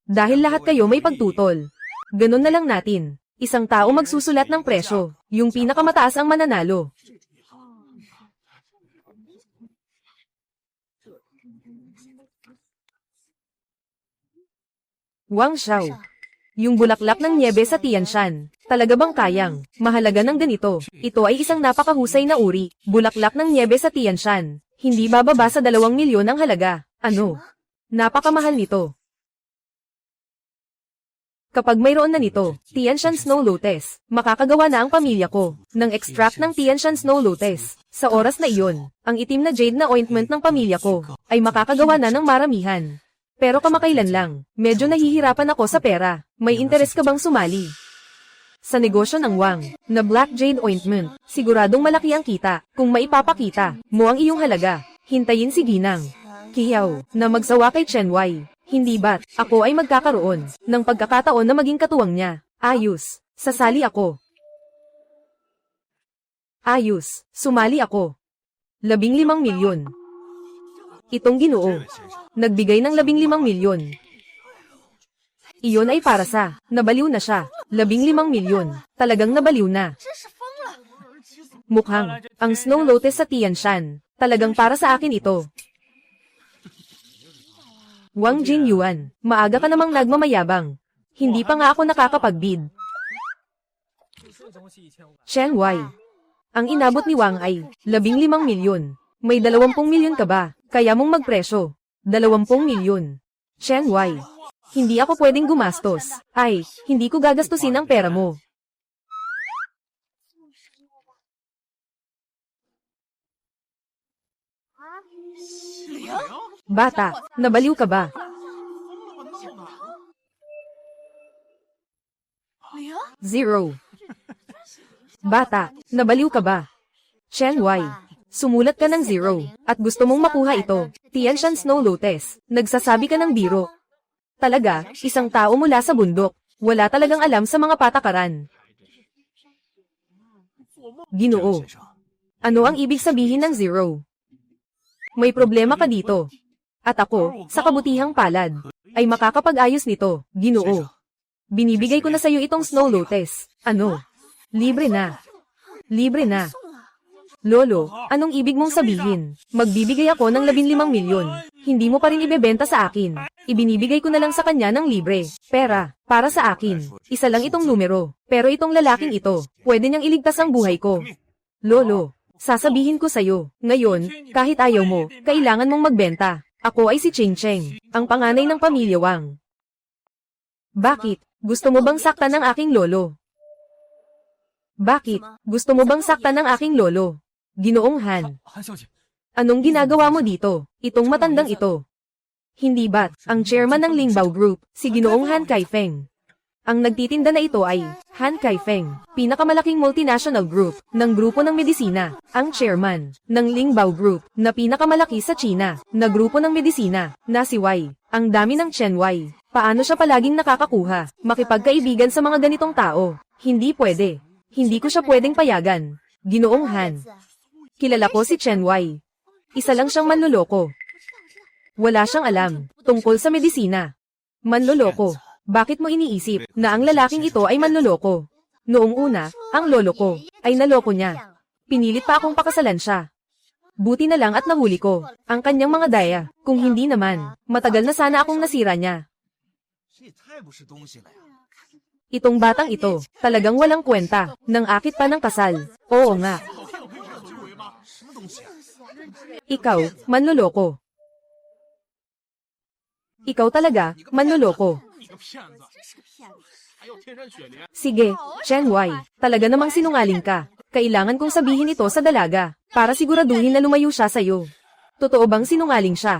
Dahil lahat kayo may pagtutol. Ganon na lang natin. Isang tao magsusulat ng presyo. Yung pinakamataas ang mananalo. Wang Xiao. Yung bulaklak ng nyebe sa Tianshan. Talaga bang kayang mahalaga ng ganito? Ito ay isang napakahusay na uri. Bulaklak ng nyebe sa Tianshan. Hindi bababa sa 2,000,000 ang halaga. Ano? Napakamahal nito. Kapag mayroon na nito, Tianshan Snow Lotus, makakagawa na ang pamilya ko ng extract ng Tianshan Snow Lotus. Sa oras na iyon, ang itim na jade na ointment ng pamilya ko ay makakagawa na ng maramihan. Pero kamakailan lang, medyo nahihirapan ako sa pera. May interes ka bang sumali? Sa negosyo ng Wang, na Black Jade Ointment, siguradong malaki ang kita. Kung maipapakita mo ang iyong halaga, hintayin si Ginang Kiao na magsawa kay Chen Wai. Hindi ba't ako ay magkakaroon ng pagkakataon na maging katuwang niya? Ayos, sasali ako. Ayos, sumali ako. 15,000,000. Itong Ginoo nagbigay ng 15,000,000. Iyon ay para sa, nabaliw na siya. 15,000,000. Talagang nabaliw na. Mukhang, ang Snow Lotus sa Tianshan, talagang para sa akin ito. Wang Jingyuan, maaga ka namang nagmamayabang. Hindi pa nga ako nakakapag-bid. Chen Wai, ang inabot ni Wang ay 15,000,000. May 20,000,000 ka ba? Kaya mong magpresyo. 20,000,000. Chen Wai, hindi ako pwedeng gumastos. Ay, hindi ko gagastusin ang pera mo. Bata, nabaliw ka ba? Zero. Bata, nabaliw ka ba? Chen Wai, sumulat ka ng 0, at gusto mong makuha ito. Tianshan Snow Lotus, nagsasabi ka ng biro. Talaga, isang tao mula sa bundok, wala talagang alam sa mga patakaran. Ginoo, ano ang ibig sabihin ng 0? May problema ka dito. At ako, sa kabutihang palad, ay makakapag-ayos nito, Ginoo. Binibigay ko na sa'yo itong Snow Lotus. Ano? Libre na. Libre na. Lolo, anong ibig mong sabihin? Magbibigay ako ng 15,000,000. Hindi mo pa rin ibebenta sa akin. Ibinibigay ko na lang sa kanya ng libre. Pera, para sa akin. Isa lang itong numero. Pero itong lalaking ito, pwede niyang iligtas ang buhay ko. Lolo, sasabihin ko sa'yo, ngayon, kahit ayaw mo, kailangan mong magbenta. Ako ay si Ching Cheng, ang panganay ng pamilya Wang. Bakit? Gusto mo bang saktan ng aking lolo? Bakit? Gusto mo bang saktan ng aking lolo? Ginoong Han. Anong ginagawa mo dito? Itong matandang ito. Hindi ba't ang chairman ng Lingbao Group, si Ginoong Han Kaifeng? Ang nagtitinda na ito ay Han Kaifeng, pinakamalaking multinational group ng grupo ng medisina, ang chairman ng Lingbao Group na pinakamalaki sa China na grupo ng medisina na si Wei. Ang dami ng Chen Wei. Paano siya palaging nakakakuha, makipagkaibigan sa mga ganitong tao? Hindi pwede. Hindi ko siya pwedeng payagan. Ginoong Han. Kilala ko si Chen Wei. Isa lang siyang manloloko. Wala siyang alam tungkol sa medisina. Manloloko. Bakit mo iniisip na ang lalaking ito ay manloloko? Noong una, ang lolo ko ay naloko niya. Pinilit pa akong pakasalan siya. Buti na lang at nahuli ko ang kanyang mga daya. Kung hindi naman, matagal na sana akong nasira niya. Itong batang ito, talagang walang kwenta, nang akit pa ng kasal. Oo nga. Ikaw, manloloko. Ikaw talaga, manloloko. Sige, Chen Wei, talaga namang sinungaling ka. Kailangan kong sabihin ito sa dalaga, para siguraduhin na lumayo siya sa'yo. Totoo bang sinungaling siya?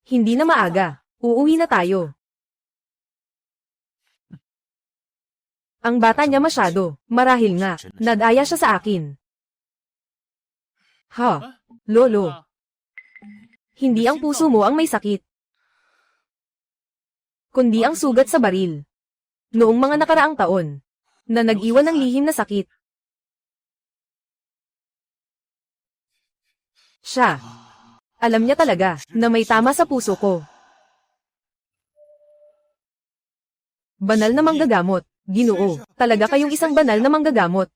Hindi na maaga. Uuwi na tayo. Ang bata niya masyado. Marahil nga, nadaya siya sa akin. Ha? Lolo. Hindi ang puso mo ang may sakit, kundi ang sugat sa baril. Noong mga nakaraang taon, na nag-iwan ng lihim na sakit. Siya. Alam niya talaga na may tama sa puso ko. Banal na manggagamot. Ginoo, talaga kayong isang banal na manggagamot.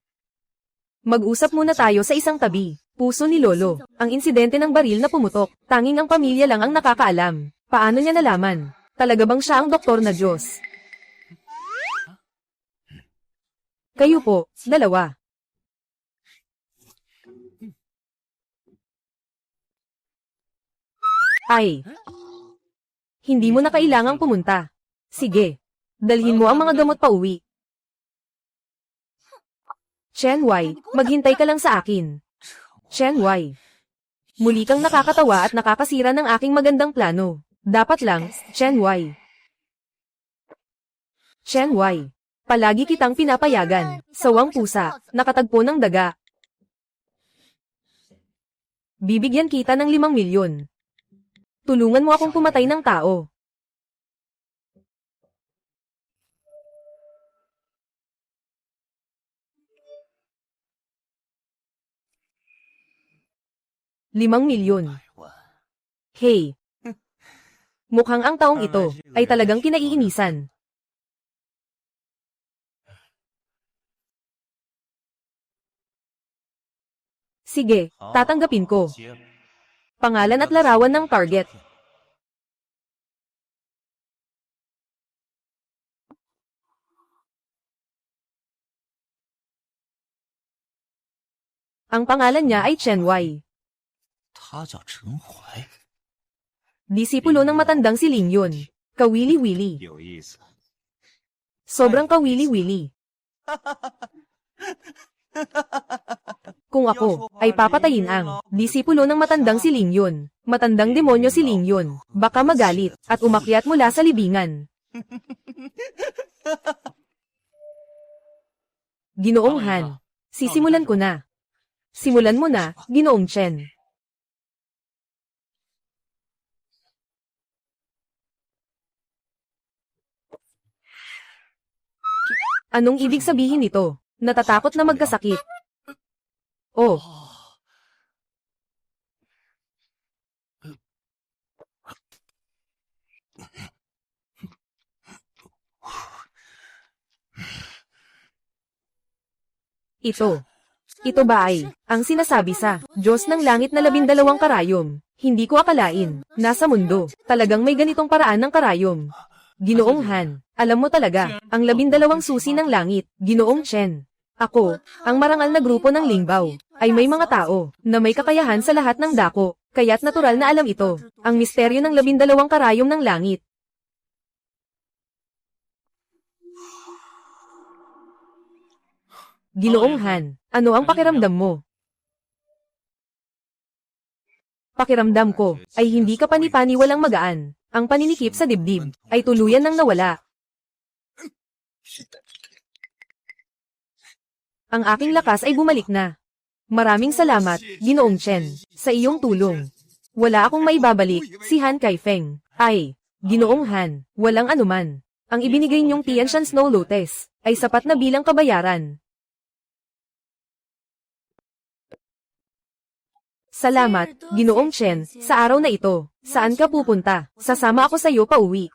Mag-usap muna tayo sa isang tabi. Puso ni Lolo, ang insidente ng baril na pumutok, tanging ang pamilya lang ang nakakaalam. Paano niya nalaman? Talaga bang siya ang doktor na Diyos? Kayo po, dalawa. Ay. Hindi mo na kailangang pumunta. Sige. Dalhin mo ang mga gamot pa uwi. Chen Wei, maghintay ka lang sa akin. Chen Wei. Muli kang nakakatawa at nakakasira ng aking magandang plano. Dapat lang, Chen Wei. Chen Wei. Palagi kitang pinapayagan. Sawang pusa, nakatagpo ng daga. Bibigyan kita ng 5 milyon. Tulungan mo akong pumatay ng tao. ₱5 milyon. Hey. Mukhang ang taong ito ay talagang kinaiinisan. Sige, tatanggapin ko. Pangalan at larawan ng target. Ang pangalan niya ay Chen Wei. Disipulo ng matandang si Ling yun. Kawili-wili. Sobrang kawili-wili. Kung ako ay papatayin ang disipulo ng matandang si Ling yun, matandang demonyo si Ling yun, baka magalit at umakyat mula sa libingan. Ginoong Han, sisimulan ko na. Simulan mo na, Ginoong Chen. Anong ibig sabihin nito? Natatakot na magkasakit. Oh. Ito ba ay ang sinasabi sa Diyos ng langit na 12 karayom? Hindi ko akalain, nasa mundo, talagang may ganitong paraan ng karayom. Ginoong Han, alam mo talaga, ang 12 susi ng langit, Ginoong Chen. Ako, ang marangal na grupo ng Lingbao, ay may mga tao, na may kakayahan sa lahat ng dako, kaya't natural na alam ito, ang misteryo ng 12 karayom ng langit. Ginoong Han, ano ang pakiramdam mo? Pakiramdam ko, ay hindi ka panipaniwalang magaan. Ang paninikip sa dibdib, ay tuluyan nang nawala. Ang aking lakas ay bumalik na. Maraming salamat, Ginoong Chen, sa iyong tulong. Wala akong maibabalik, si Han Kaifeng. Ay, Ginoong Han, walang anuman. Ang ibinigay niyong Tianshan Snow Lotus, ay sapat na bilang kabayaran. Salamat, Ginoong Chen, sa araw na ito. Saan ka pupunta? Sasama ako sa iyo pauwi.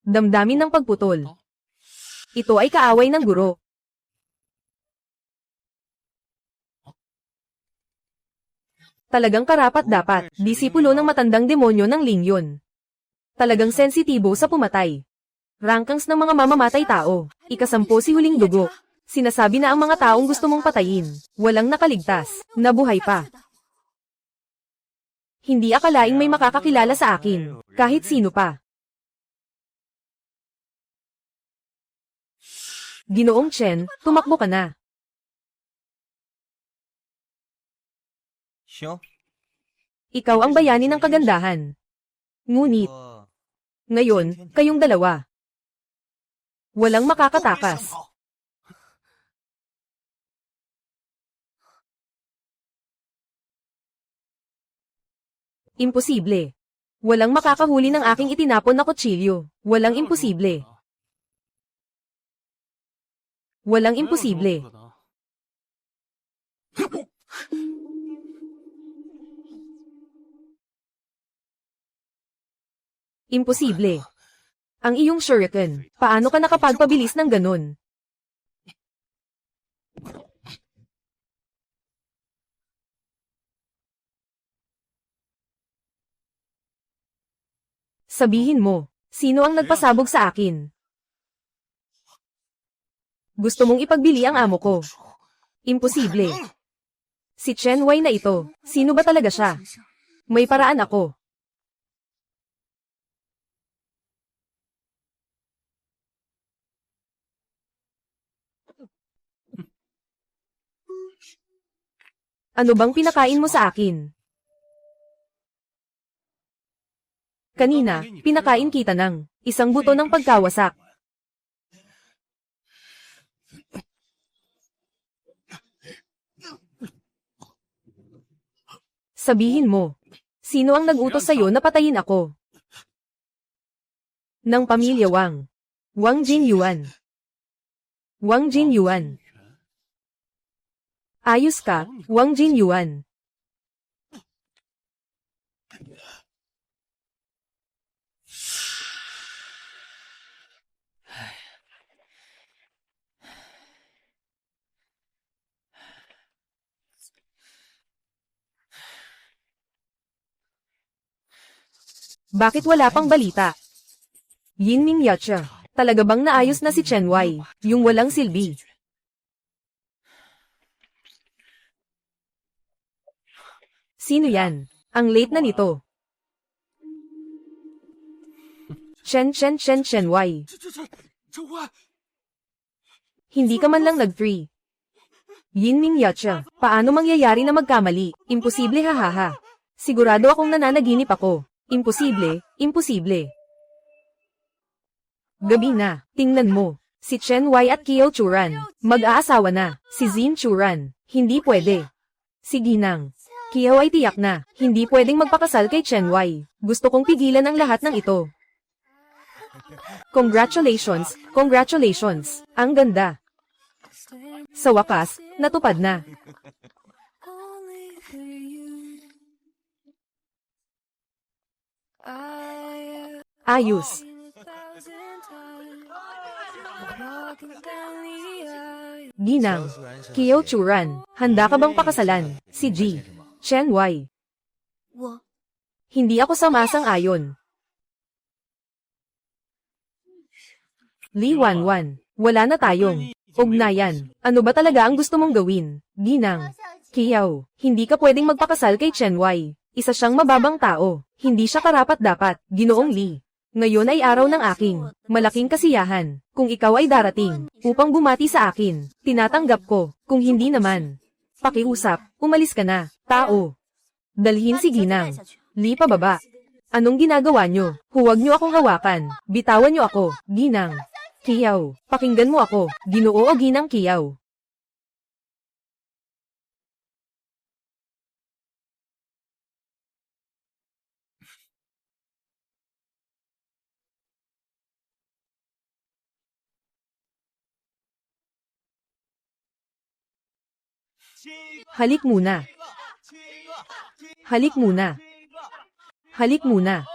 Damdamin ng pagputol. Ito ay kaaway ng guro. Talagang karapat-dapat, disipulo ng matandang demonyo ng Lingyon. Talagang sensitibo sa pumatay. Rangkangs ng mga mamamatay tao. Ikasampo si huling dugo. Sinasabi na ang mga taong gusto mong patayin. Walang nakaligtas. Nabuhay pa. Hindi akalaing may makakakilala sa akin. Kahit sino pa. Ginoong Chen, tumakbo ka na. Ikaw ang bayani ng kagandahan. Ngunit, ngayon, kayong dalawa. Walang makakatakas. Imposible. Walang makakahuli ng aking itinapon na kutsilyo. Walang imposible. Walang imposible. Imposible. Ang iyong shuriken, paano ka nakapagpabilis ng ganun? Sabihin mo, sino ang nagpasabog sa akin? Gusto mong ipagbili ang amo ko. Imposible. Si Chen Wei na ito, sino ba talaga siya? May paraan ako. Ano bang pinakain mo sa akin? Kanina, pinakain kita ng isang buto ng pagkawasak. Sabihin mo, sino ang nag-utos sa'yo na patayin ako? Ng pamilya Wang. Wang Jinyuan. Wang Jinyuan. Ayos ka, Wang Jinyuan. Bakit wala pang balita? Yinming Yacha, talaga bang naayos na si Chen Wei, yung walang silbi? Sino yan? Ang late na nito. Chen Wei. Hindi ka man lang nag-3. Yinming Yacha, paano mangyayari na magkamali? Imposible hahaha. Sigurado akong nananaginip ako. Imposible, imposible. Gabi na, tingnan mo. Si Chen Wei at Kiao Churan, mag-aasawa na. Si Zin Churan, hindi pwede. Si Ginang. Kiao ay tiyak na, hindi pwedeng magpakasal kay Chen Wei. Gusto kong pigilan ang lahat ng ito. Congratulations, congratulations. Ang ganda. Sa wakas, natupad na. Ayos. Ginang. Kiao Churan, handa ka bang pakasalan? Si G. Chen Wei. Hindi ako samasang-ayon. Li Wanwan, wala na tayong ugnayan. Ano ba talaga ang gusto mong gawin? Ginang. Kiao, hindi ka pwedeng magpakasal kay Chen Wei. Isa siyang mababang tao. Hindi siya karapat-dapat, Ginoong Lee. Ngayon ay araw ng aking malaking kasiyahan. Kung ikaw ay darating upang bumati sa akin, tinatanggap ko. Kung hindi naman, pakiusap, umalis ka na, tao. Dalhin si Ginang Lee pababa. Anong ginagawa nyo? Huwag nyo akong hawakan. Bitawan nyo ako, Ginang Kiyaw. Pakinggan mo ako, Ginoo o Ginang Kiyaw. Halik muna. Halik muna. Halik muna.